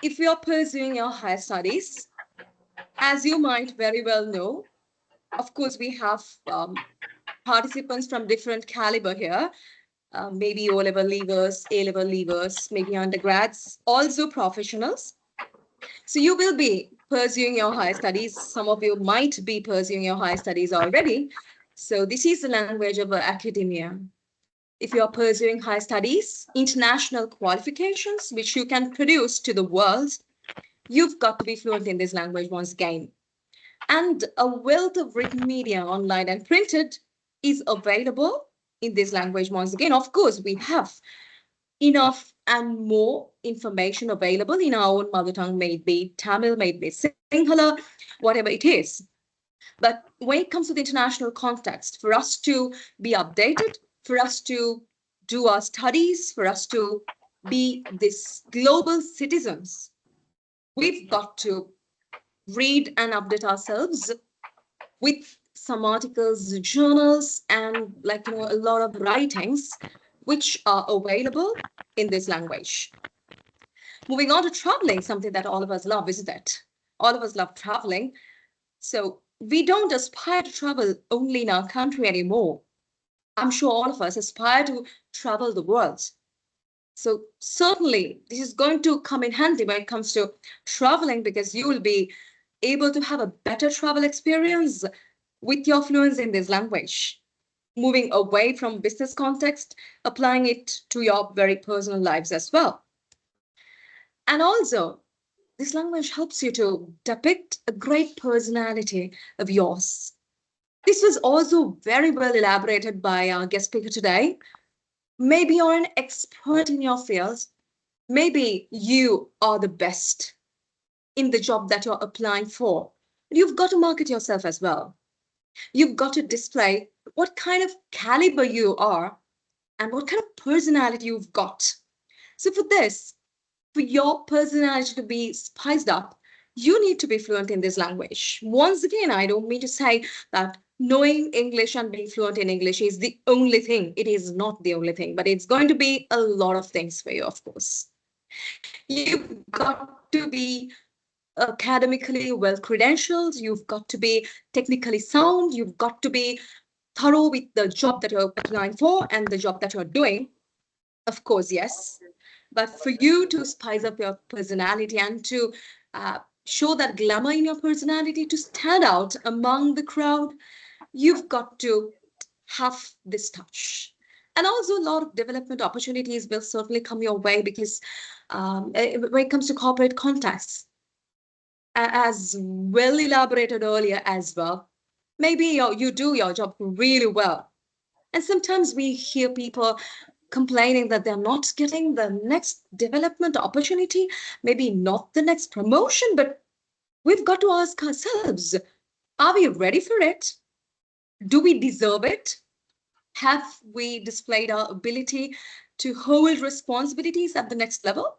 if you are pursuing your higher studies, as you might very well know, of course, we have participants from different caliber here, maybe O-level leavers, A-level leavers, maybe undergrads, also professionals. So you will be pursuing your higher studies. Some of you might be pursuing your higher studies already. So this is the language of academia. If you are pursuing high studies, international qualifications, which you can produce to the world, you've got to be fluent in this language once again. And a wealth of written media, online and printed, is available in this language once again. Of course, we have enough and more information available in our own mother tongue, may it be Tamil, may it be Sinhala, whatever it is. But when it comes to the international context, for us to be updated, for us to do our studies, for us to be these global citizens, we've got to read and update ourselves with some articles, journals, and a lot of writings which are available in this language. Moving on to traveling, something that all of us love, isn't it? All of us love traveling. So we don't aspire to travel only in our country anymore. I'm sure all of us aspire to travel the world. So certainly this is going to come in handy when it comes to traveling, because you will be able to have a better travel experience with your fluency in this language, moving away from business context, applying it to your very personal lives as well. And also, this language helps you to depict a great personality of yours. This was also very well elaborated by our guest speaker today. Maybe you're an expert in your field. Maybe you are the best in the job that you're applying for. You've got to market yourself as well. You've got to display what kind of caliber you are and what kind of personality you've got. So for this, for your personality to be spiced up, you need to be fluent in this language. Once again, I don't mean to say that knowing English and being fluent in English is the only thing. It is not the only thing, but it's going to be a lot of things for you, of course. You've got to be academically well credentialed, you've got to be technically sound, you've got to be thorough with the job that you're applying for and the job that you're doing. Of course, yes. But for you to spice up your personality and to show that glamour in your personality, to stand out among the crowd, you've got to have this touch. And also, a lot of development opportunities will certainly come your way because when it comes to corporate contacts, as well elaborated earlier as well, maybe you do your job really well. And sometimes we hear people complaining that they're not getting the next development opportunity, maybe not the next promotion, but we've got to ask ourselves, are we ready for it? Do we deserve it? Have we displayed our ability to hold responsibilities at the next level?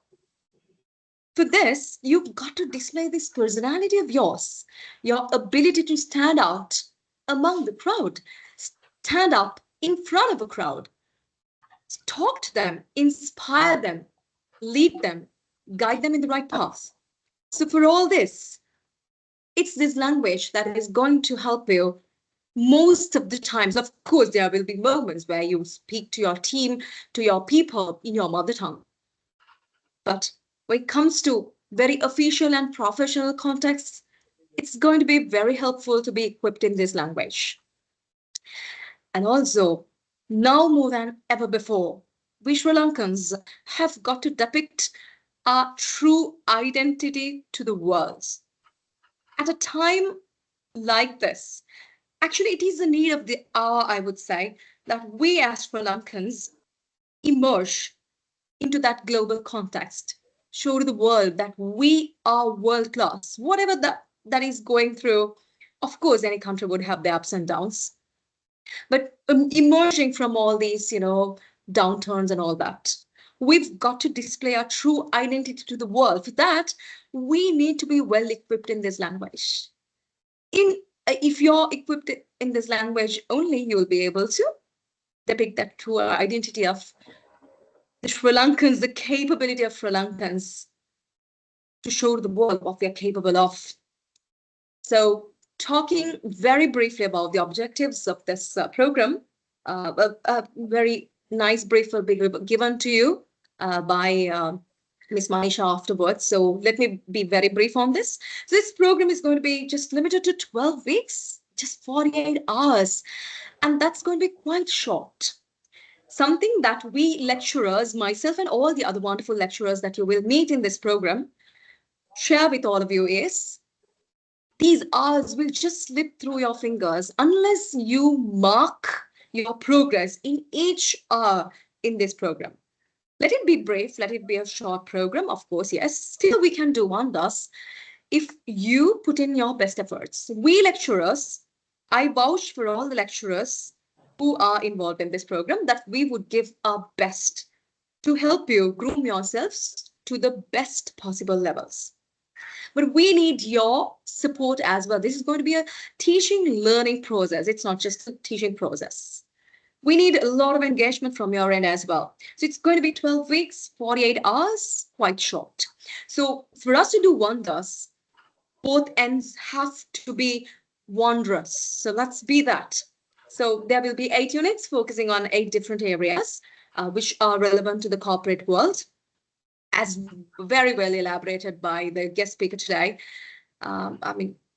For this, you've got to display this personality of yours, your ability to stand out among the crowd, stand up in front of a crowd, talk to them, inspire them, lead them, guide them in the right path. So for all this, it's this language that is going to help you most of the times. Of course, there will be moments where you speak to your team, to your people in your mother tongue. But when it comes to very official and professional contexts, it's going to be very helpful to be equipped in this language. And also, now more than ever before, we Sri Lankans have got to depict our true identity to the world. At a time like this, actually, it is the need of the hour, I would say, that we as Sri Lankans emerge into that global context, show to the world that we are world class. Whatever that is going through, of course, any country would have their ups and downs. But emerging from all these, downturns and all that, we've got to display our true identity to the world. For that, we need to be well equipped in this language. If you're equipped in this language only, you will be able to depict that true identity of the Sri Lankans, the capability of Sri Lankans to show the world what they're capable of. So, talking very briefly about the objectives of this program, a very nice brief will be given to you by Ms. Manisha afterwards. So let me be very brief on this. So this program is going to be just limited to 12 weeks, just 48 hours, and that's going to be quite short. Something that we lecturers, myself and all the other wonderful lecturers that you will meet in this program, share with all of you is these hours will just slip through your fingers unless you mark your progress in each hour in this program. Let it be brief, let it be a short program, of course, yes. Still, we can do wonders if you put in your best efforts. We lecturers, I vouch for all the lecturers who are involved in this program that we would give our best to help you groom yourselves to the best possible levels. But we need your support as well. This is going to be a teaching learning process. It's not just a teaching process. We need a lot of engagement from your end as well. So it's going to be 12 weeks, 48 hours, quite short. So for us to do wonders, both ends have to be wondrous. So let's be that. So there will be 8 units focusing on 8 different areas, which are relevant to the corporate world, as very well elaborated by the guest speaker today.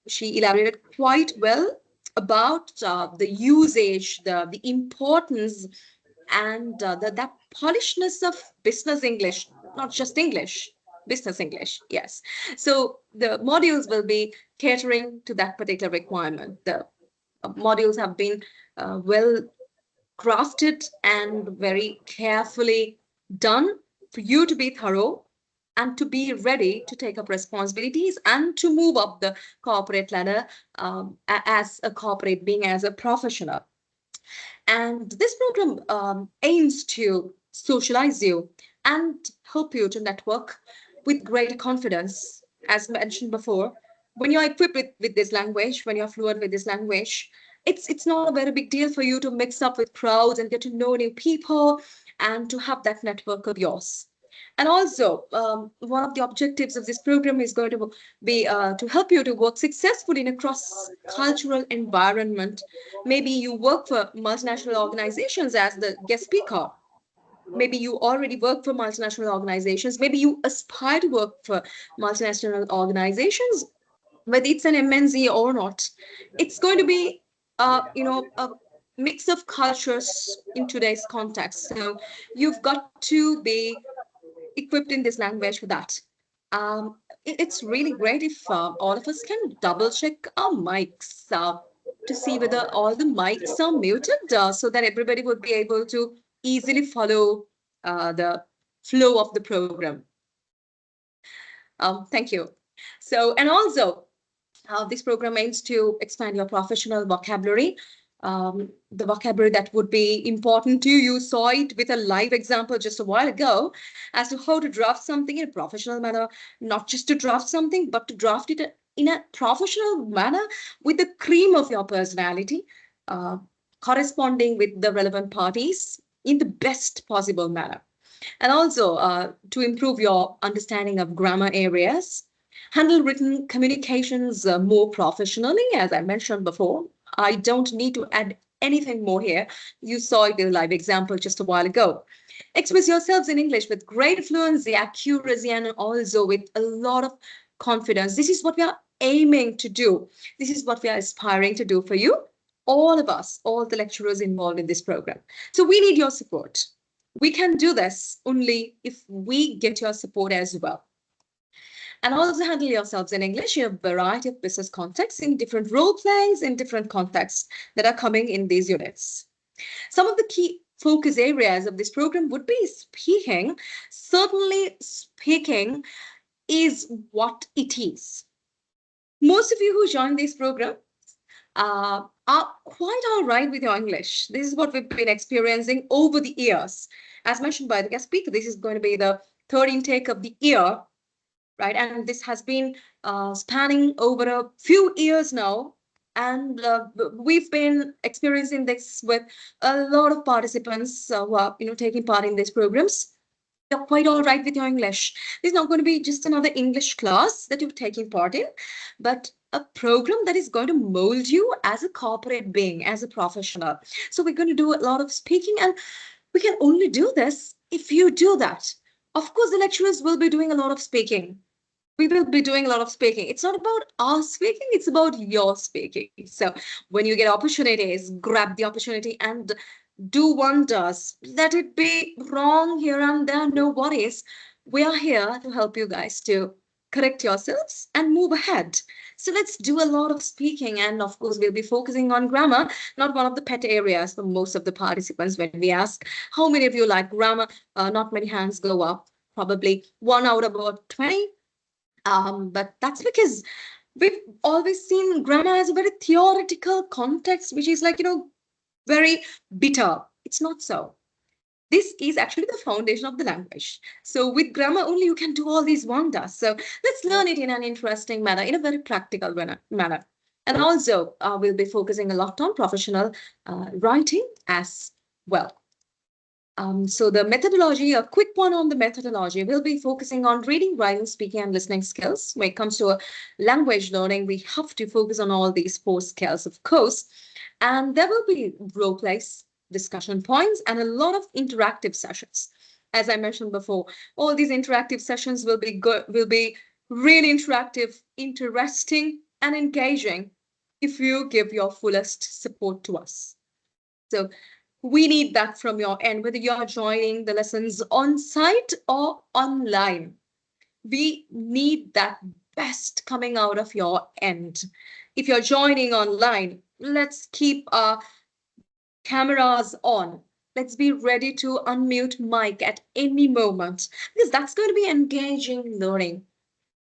She elaborated quite well about the usage, the importance, and that polishness of business English, not just English, business English. Yes. So the modules will be catering to that particular requirement. The modules have been well crafted and very carefully done for you to be thorough and to be ready to take up responsibilities and to move up the corporate ladder as a corporate being, as a professional. And this program aims to socialize you and help you to network with greater confidence. As mentioned before, when you're equipped with this language, when you're fluent with this language, it's not a very big deal for you to mix up with crowds and get to know new people and to have that network of yours. And also, one of the objectives of this program is going to be to help you to work successfully in a cross-cultural environment. Maybe you work for multinational organizations as the guest speaker. Maybe you already work for multinational organizations. Maybe you aspire to work for multinational organizations, whether it's an MNC or not. It's going to be, a mix of cultures in today's context. So you've got to be equipped in this language for that. It's really great if all of us can double check our mics to see whether all the mics are muted so that everybody would be able to easily follow the flow of the program. Thank you. So, and also, this program aims to expand your professional vocabulary. The vocabulary that would be important to you. You saw it with a live example just a while ago as to how to draft something in a professional manner, not just to draft something, but to draft it in a professional manner with the cream of your personality, corresponding with the relevant parties in the best possible manner. And also to improve your understanding of grammar areas, handle written communications more professionally, as I mentioned before. I don't need to add anything more here. You saw it in a live example just a while ago. Express yourselves in English with great fluency, accuracy, and also with a lot of confidence. This is what we are aiming to do. This is what we are aspiring to do for you, all of us, all the lecturers involved in this program. So we need your support. We can do this only if we get your support as well. And also handle yourselves in English in a variety of business contexts, in different role plays, in different contexts that are coming in these units. Some of the key focus areas of this program would be speaking. Certainly, speaking is what it is. Most of you who join this program are quite all right with your English. This is what we've been experiencing over the years. As mentioned by the guest speaker, this is going to be the third intake of the year, right? And this has been spanning over a few years now. And we've been experiencing this with a lot of participants who are, taking part in these programs. You're quite all right with your English. This is not going to be just another English class that you're taking part in, but a program that is going to mold you as a corporate being, as a professional. So we're going to do a lot of speaking, and we can only do this if you do that. Of course, the lecturers will be doing a lot of speaking. We will be doing a lot of speaking. It's not about our speaking, it's about your speaking. So when you get opportunities, grab the opportunity and do wonders. Let it be wrong here and there, no worries. We are here to help you guys to correct yourselves and move ahead. So let's do a lot of speaking. And of course, we'll be focusing on grammar, not one of the pet areas for most of the participants. When we ask how many of you like grammar, not many hands go up, probably 1 out of about 20. But that's because we've always seen grammar as a very theoretical context, which is like, very bitter. It's not so. This is actually the foundation of the language. So with grammar only, you can do all these wonders. So let's learn it in an interesting manner, in a very practical manner. And also, we'll be focusing a lot on professional writing as well. So the methodology, a quick one on the methodology, we'll be focusing on reading, writing, speaking, and listening skills. When it comes to language learning, we have to focus on all these 4 skills, of course. And there will be role plays, discussion points, and a lot of interactive sessions. As I mentioned before, all these interactive sessions will be really interactive, interesting, and engaging if you give your fullest support to us. So we need that from your end, whether you're joining the lessons on site or online. We need that best coming out of your end. If you're joining online, let's keep our cameras on. Let's be ready to unmute mic at any moment because that's going to be engaging learning,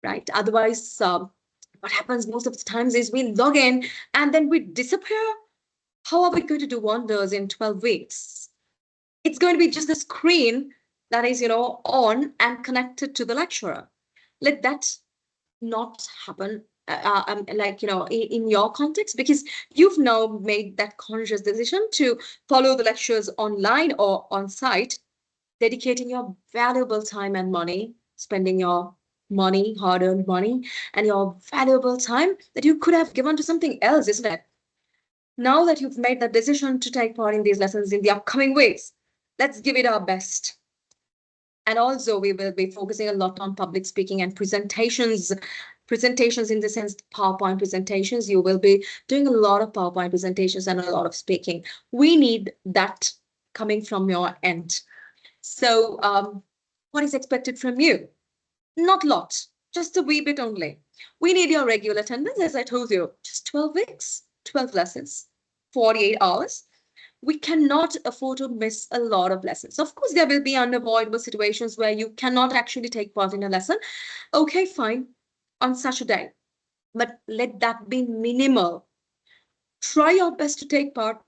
right? Otherwise, what happens most of the times is we log in and then we disappear. How are we going to do wonders in 12 weeks? It's going to be just the screen that is, on and connected to the lecturer. Let that not happen like in your context, because you've now made that conscious decision to follow the lectures online or on site, dedicating your valuable time and money, spending your money, hard-earned money, and your valuable time that you could have given to something else, isn't it? Now that you've made the decision to take part in these lessons in the upcoming weeks, let's give it our best. And also, we will be focusing a lot on public speaking and presentations. Presentations in the sense PowerPoint presentations. You will be doing a lot of PowerPoint presentations and a lot of speaking. We need that coming from your end. So what is expected from you? Not a lot, just a wee bit only. We need your regular attendance, as I told you, just 12 weeks, 12 lessons, 48 hours. We cannot afford to miss a lot of lessons. Of course, there will be unavoidable situations where you cannot actually take part in a lesson. Okay, fine, on such a day, but let that be minimal. Try your best to take part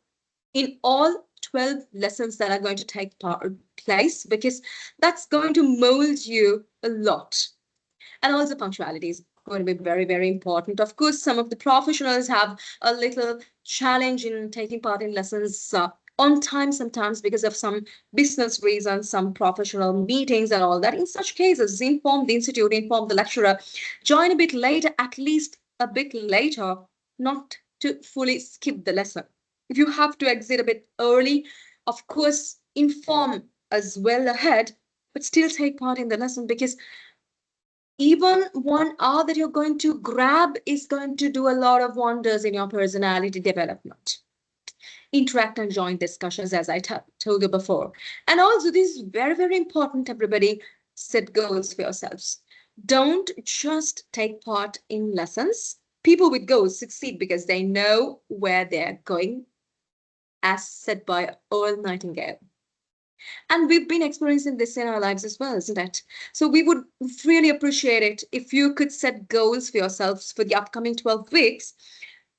in all 12 lessons that are going to take place, because that's going to mold you a lot. And also punctuality is going to be very, very important. Of course, some of the professionals have a little challenge in taking part in lessons on time sometimes because of some business reasons, some professional meetings and all that. In such cases, inform the institute, inform the lecturer, join a bit later, at least a bit later, not to fully skip the lesson. If you have to exit a bit early, of course, inform as well ahead, but still take part in the lesson, because even 1 hour that you're going to grab is going to do a lot of wonders in your personality development. Interact and join discussions, as I told you before. And also, this is very, very important, everybody. Set goals for yourselves. Don't just take part in lessons. People with goals succeed because they know where they're going, as said by Earl Nightingale. And we've been experiencing this in our lives as well, isn't it? So we would really appreciate it if you could set goals for yourselves for the upcoming 12 weeks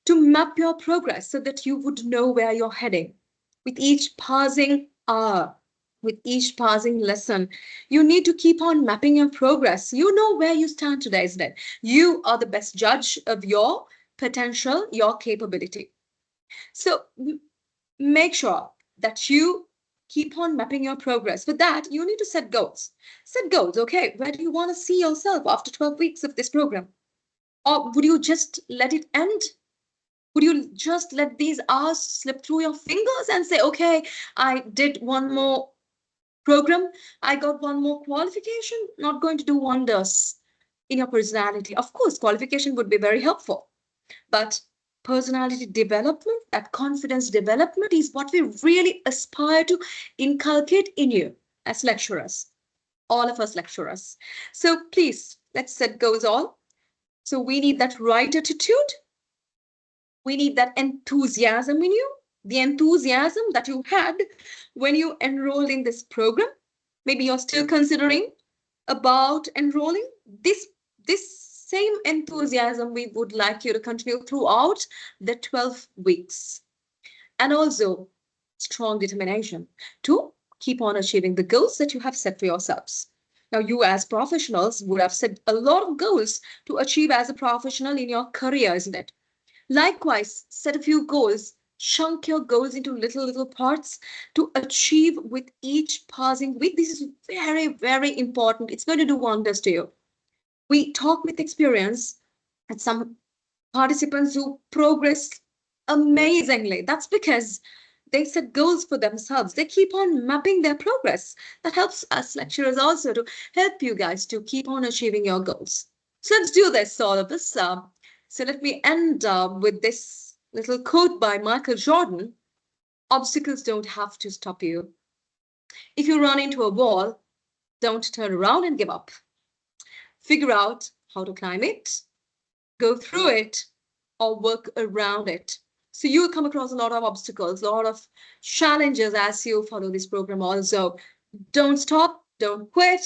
to map your progress so that you would know where you're heading. With each passing hour, with each passing lesson, you need to keep on mapping your progress. You know where you stand today, isn't it? You are the best judge of your potential, your capability. So make sure that you keep on mapping your progress. For that, you need to set goals. Set goals, okay? Where do you want to see yourself after 12 weeks of this program? Or would you just let it end? Would you just let these hours slip through your fingers and say, okay, I did one more program, I got one more qualification, not going to do wonders in your personality? Of course, qualification would be very helpful, but personality development, that confidence development is what we really aspire to inculcate in you as lecturers, all of us lecturers. So please, let's set goals all. So we need that right attitude. We need that enthusiasm in you, the enthusiasm that you had when you enrolled in this program. Maybe you're still considering about enrolling. This same enthusiasm we would like you to continue throughout the 12 weeks. And also strong determination to keep on achieving the goals that you have set for yourselves. Now, you as professionals would have set a lot of goals to achieve as a professional in your career, isn't it? Likewise, set a few goals, chunk your goals into little parts to achieve with each passing week. This is very, very important. It's going to do wonders to you. We talk with experience at some participants who progress amazingly. That's because they set goals for themselves. They keep on mapping their progress. That helps us lecturers also to help you guys to keep on achieving your goals. So let's do this, all of us. So let me end with this little quote by Michael Jordan. Obstacles don't have to stop you. If you run into a wall, don't turn around and give up. figure out how to climb it, go through it, or work around it. So you'll come across a lot of obstacles, a lot of challenges as you follow this program also. Don't stop, don't quit,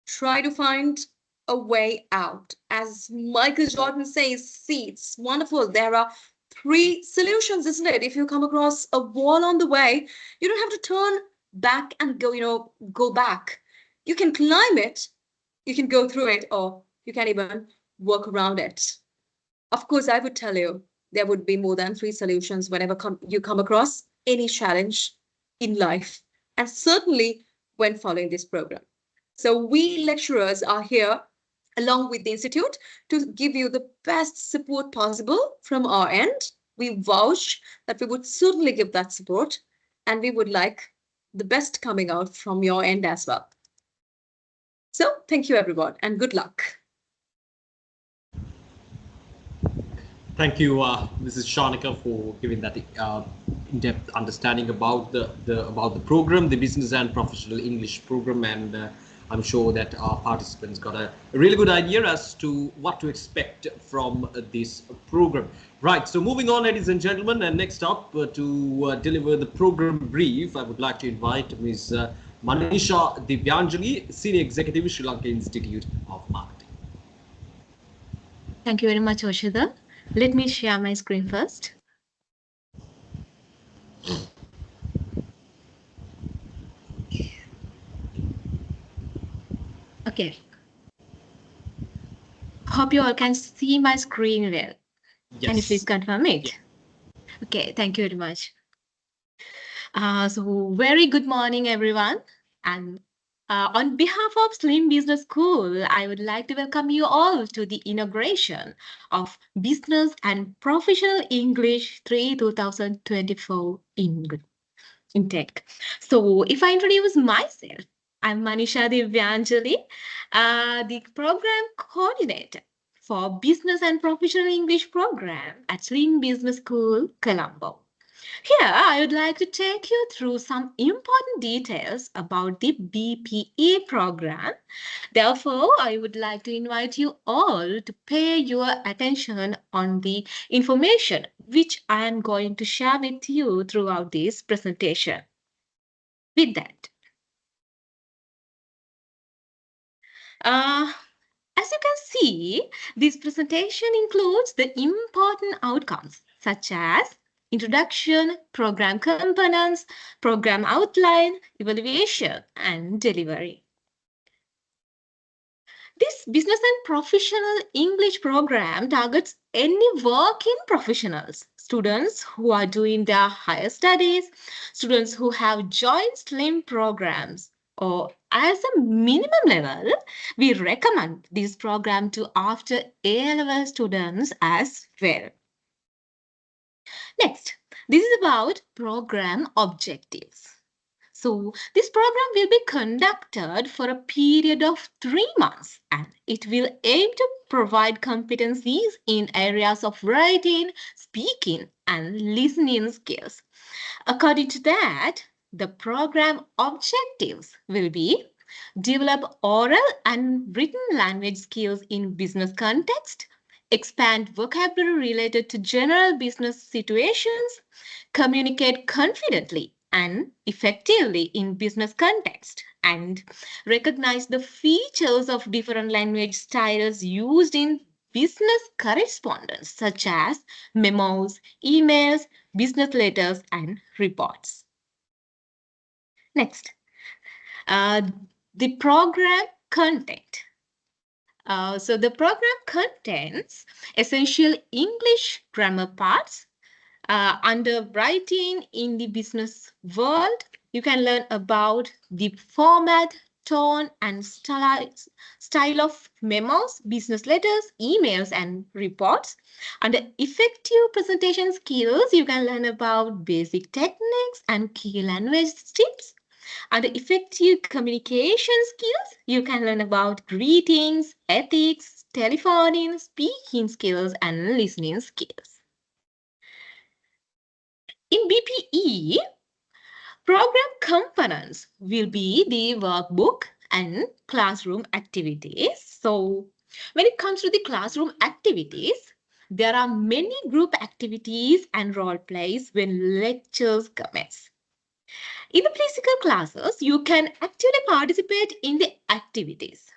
try to find a way out. As Michael Jordan says, see, it's wonderful. There are three solutions, isn't it? If you come across a wall on the way, you don't have to turn back and go back. You can climb it, you can go through it, or you can even work around it. Of course, I would tell you there would be more than three solutions whenever you come across any challenge in life, and certainly when following this program. So we lecturers are here along with the institute to give you the best support possible from our end. We vouch that we would certainly give that support, and we would like the best coming out from your end as well. So thank you everyone and good luck. Thank you, Mrs. Shanika, for giving that in-depth understanding about the program, the Business and Professional English program, and I'm sure that our participants got a really good idea as to what to expect from this program. Right, so moving on, ladies and gentlemen, and next up to deliver the program brief, I would like to invite Ms. Manisha Divyanjali, Senior Executive, Sri Lanka Institute of Marketing. Thank you very much, Oshida. Let me share my screen first. Okay. Hope you all can see my screen well. Yes. Can you please confirm it? Yeah. Okay, thank you very much. So very good morning, everyone. And on behalf of Slim Business School, I would like to welcome you all to the inauguration of Business and Professional English 2024 intake. So if I introduce myself, I'm Manisha Divyanjali, the program coordinator for Business and Professional English program at Slim Business School, Colombo. Here, I would like to take you through some important details about the BPE program. Therefore, I would like to invite you all to pay your attention on the information which I am going to share with you throughout this presentation. With that, as you can see, this presentation includes the important outcomes such as introduction, program components, program outline, evaluation, and delivery. This Business and Professional English program targets any working professionals, students who are doing their higher studies, students who have joined SLIM programs, or as a minimum level, we recommend this program to after A-level students as well. Next, this is about program objectives. So this program will be conducted for a period of 3 months, and it will aim to provide competencies in areas of writing, speaking, and listening skills. According to that, the program objectives will be develop oral and written language skills in business context, expand vocabulary related to general business situations, communicate confidently and effectively in business context, and recognize the features of different language styles used in business correspondence, such as memos, emails, business letters, and reports. Next, the program content. So the program contains essential English grammar parts. Under writing in the business world, you can learn about the format, tone, and style of memos, business letters, emails, and reports. Under effective presentation skills, you can learn about basic techniques and key language tips. Under effective communication skills, you can learn about greetings, ethics, telephoning, speaking skills, and listening skills. In BPE, program components will be the workbook, and classroom activities. So when it comes to the classroom activities, there are many group activities and role plays when lectures commence. In the physical classes, you can actively participate in the activities.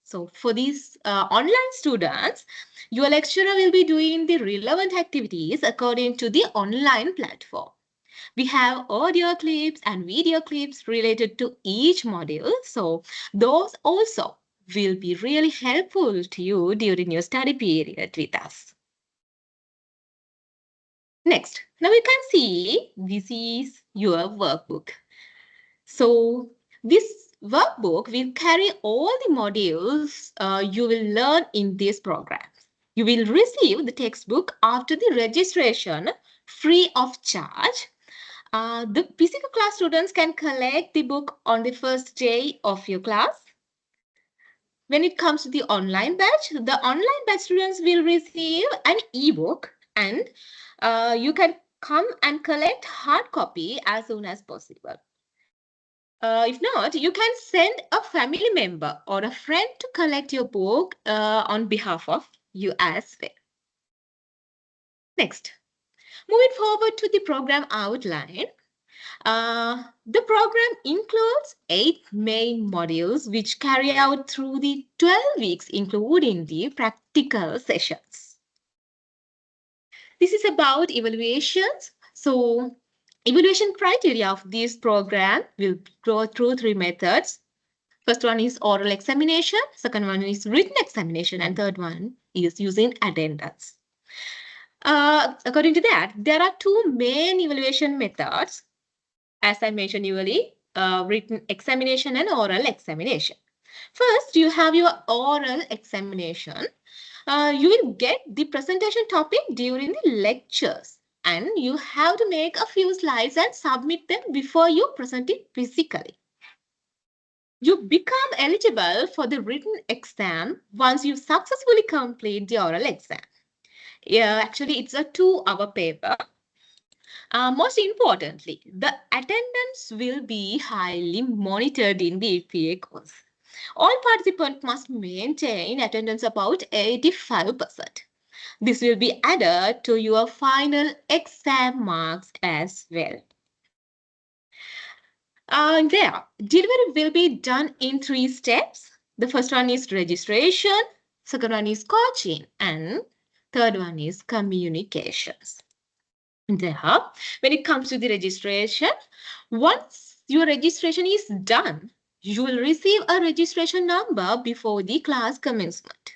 So for these online students, your lecturer will be doing the relevant activities according to the online platform. We have audio clips and video clips related to each module. So those also will be really helpful to you during your study period with us. Next, now you can see this is your workbook. So this workbook will carry all the modules you will learn in this program. You will receive the textbook after the registration free of charge. The physical class students can collect the book on the first day of your class. When it comes to the online batch students will receive an ebook, and you can come and collect hard copy as soon as possible. If not, you can send a family member or a friend to collect your book on behalf of you as well. Next, moving forward to the program outline. The program includes 8 main modules which carry out through the 12 weeks, including the practical sessions. This is about evaluations. So, evaluation criteria of this program will go through 3 methods. First one is oral examination, second one is written examination, and third one is using attendance. According to that, there are 2 main evaluation methods. As I mentioned earlier, written examination and oral examination. First, you have your oral examination. You will get the presentation topic during the lectures, and you have to make a few slides and submit them before you present it physically. You become eligible for the written exam once you successfully complete the oral exam. Yeah, actually, it's a 2-hour paper. Most importantly, the attendance will be highly monitored in the BPE course. All participants must maintain attendance about 85%. This will be added to your final exam marks as well. Delivery will be done in 3 steps. The first one is registration, second one is coaching, and third one is communications. There, when it comes to the registration, once your registration is done, you will receive a registration number before the class commencement.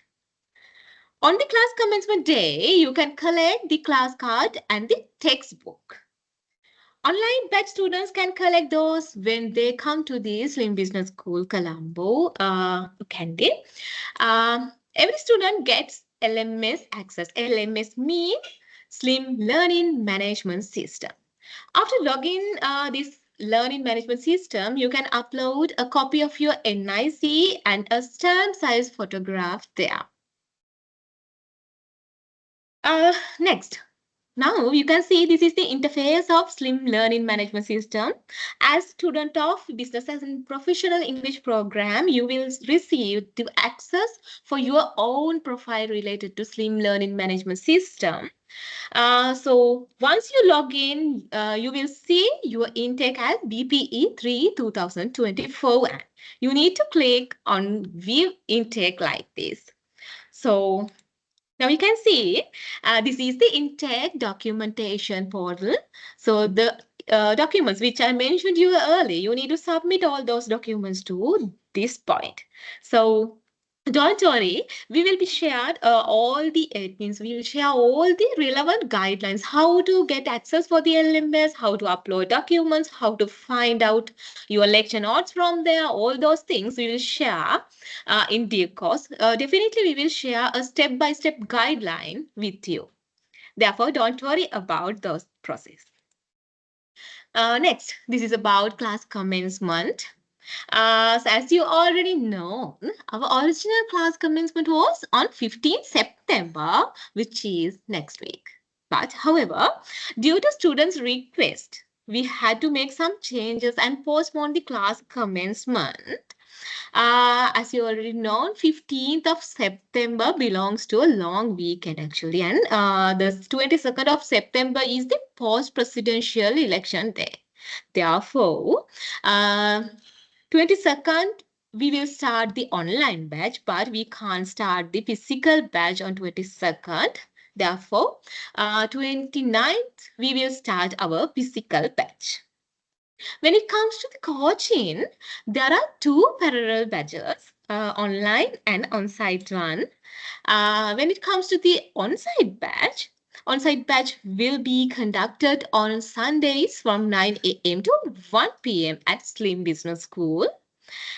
On the class commencement day, you can collect the class card and the textbook. Online batch students can collect those when they come to the Slim Business School Colombo canteen. Every student gets LMS access. LMS means Slim Learning Management System. After logging this learning management system, you can upload a copy of your NIC and a stamp size photograph there. Next. Now you can see this is the interface of Slim Learning Management System. As student of Business and Professional English program, you will receive the access for your own profile related to Slim Learning Management System. So once you log in, you will see your intake as BPE 3 2024. And you need to click on View Intake like this. So now you can see this is the intake documentation portal. So the documents which I mentioned you earlier, you need to submit all those documents to this point. So don't worry, we will be shared all the admins. We will share all the relevant guidelines, how to get access for the LMS, how to upload documents, how to find out your lecture notes from there, all those things we will share in due course. Definitely, we will share a step-by-step guideline with you. Therefore, don't worry about those process. Next, this is about class commencement. So as you already know, our original class commencement was on 15th September, which is next week. But however, due to students' request, we had to make some changes and postpone the class commencement. As you already know, 15th of September belongs to a long weekend actually, and the 22nd of September is the post-presidential election day. Therefore, 22nd we will start the online batch, but we can't start the physical batch on 22nd. Therefore, 29th we will start our physical batch. When it comes to the coaching, there are two parallel batches, online and on-site one. When it comes to the on-site batch will be conducted on Sundays from 9 a.m. to 1 p.m. at Slim Business School.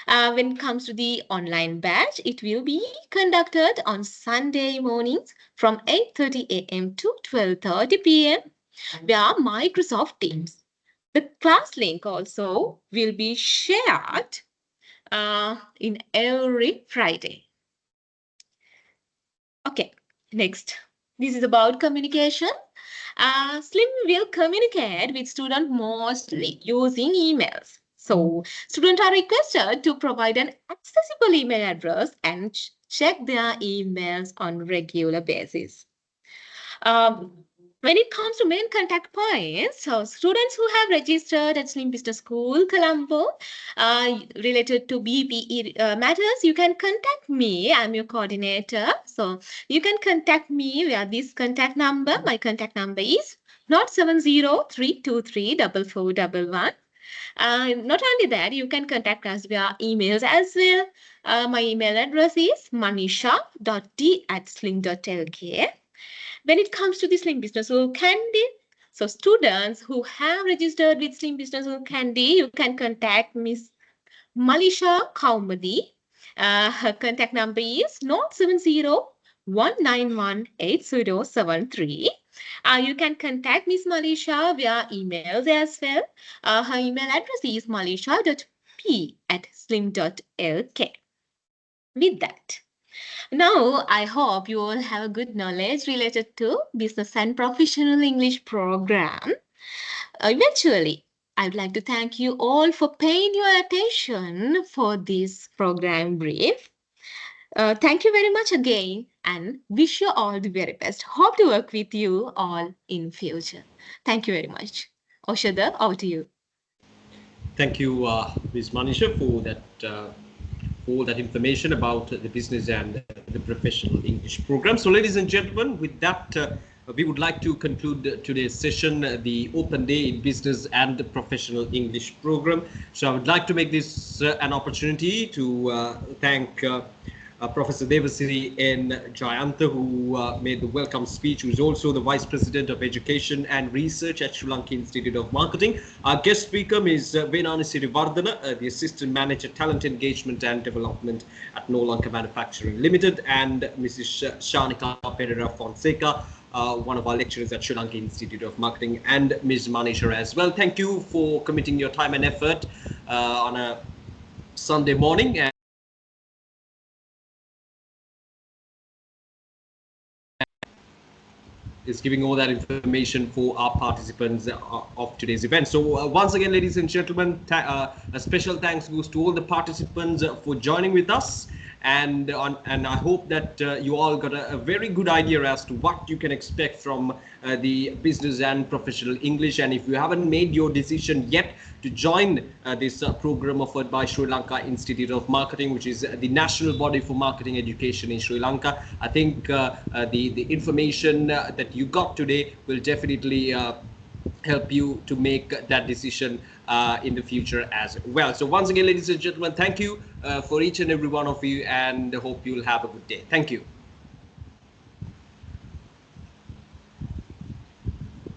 When it comes to the online batch, it will be conducted on Sunday mornings from 8:30 a.m. to 12:30 p.m. via Microsoft Teams. The class link also will be shared in every Friday. Okay, next. This is about communication. Slim will communicate with students mostly using emails. So, students are requested to provide an accessible email address and check their emails on regular basis. When it comes to main contact points, so students who have registered at Slim Business School, Colombo, related to BPE matters, you can contact me. I'm your coordinator. So you can contact me via this contact number. My contact number is 070-323-4411. Not only that, you can contact us via emails as well. My email address is manisha.d@sling.lk. When it comes to the Slim Business School Candy, so students who have registered with Slim Business School Candy, you can contact Miss Malisha Kaumadi. Her contact number is 070-191-8073. You can contact Miss Malisha via emails as well. Her email address is malisha.p@slim.lk. With that, now, I hope you all have a good knowledge related to Business and Professional English program. Eventually, I would like to thank you all for paying your attention for this program brief. Thank you very much again and wish you all the very best. Hope to work with you all in future. Thank you very much. Oshada, over to you. Thank you, Ms. Manisha, for that all that information about the business and the professional English program. So, ladies and gentlemen, with that, we would like to conclude today's session, the Open Day in Business and the Professional English program. So, I would like to make this an opportunity to thank Professor Devasiri N. Jayanta, who made the welcome speech, who is also the Vice President of Education and Research at Sri Lanka Institute of Marketing. Our guest speaker is Venani Sirivardhana, the Assistant Manager, Talent Engagement and Development at No Lanka Manufacturing Limited, and Mrs. Shanika Pereira Fonseca, one of our lecturers at Sri Lanka Institute of Marketing, and Ms. Manisha as well. Thank you for committing your time and effort on a Sunday morning. Is giving all that information for our participants of today's event. So once again, ladies and gentlemen, a special thanks goes to all the participants for joining with us. And I hope that you all got a very good idea as to what you can expect from the business and professional English. And if you haven't made your decision yet to join this program offered by Sri Lanka Institute of Marketing, which is the national body for marketing education in Sri Lanka, I think the information that you got today will definitely help you to make that decision in the future as well. So once again, ladies and gentlemen, thank you for each and every one of you, and hope you'll have a good day. Thank you.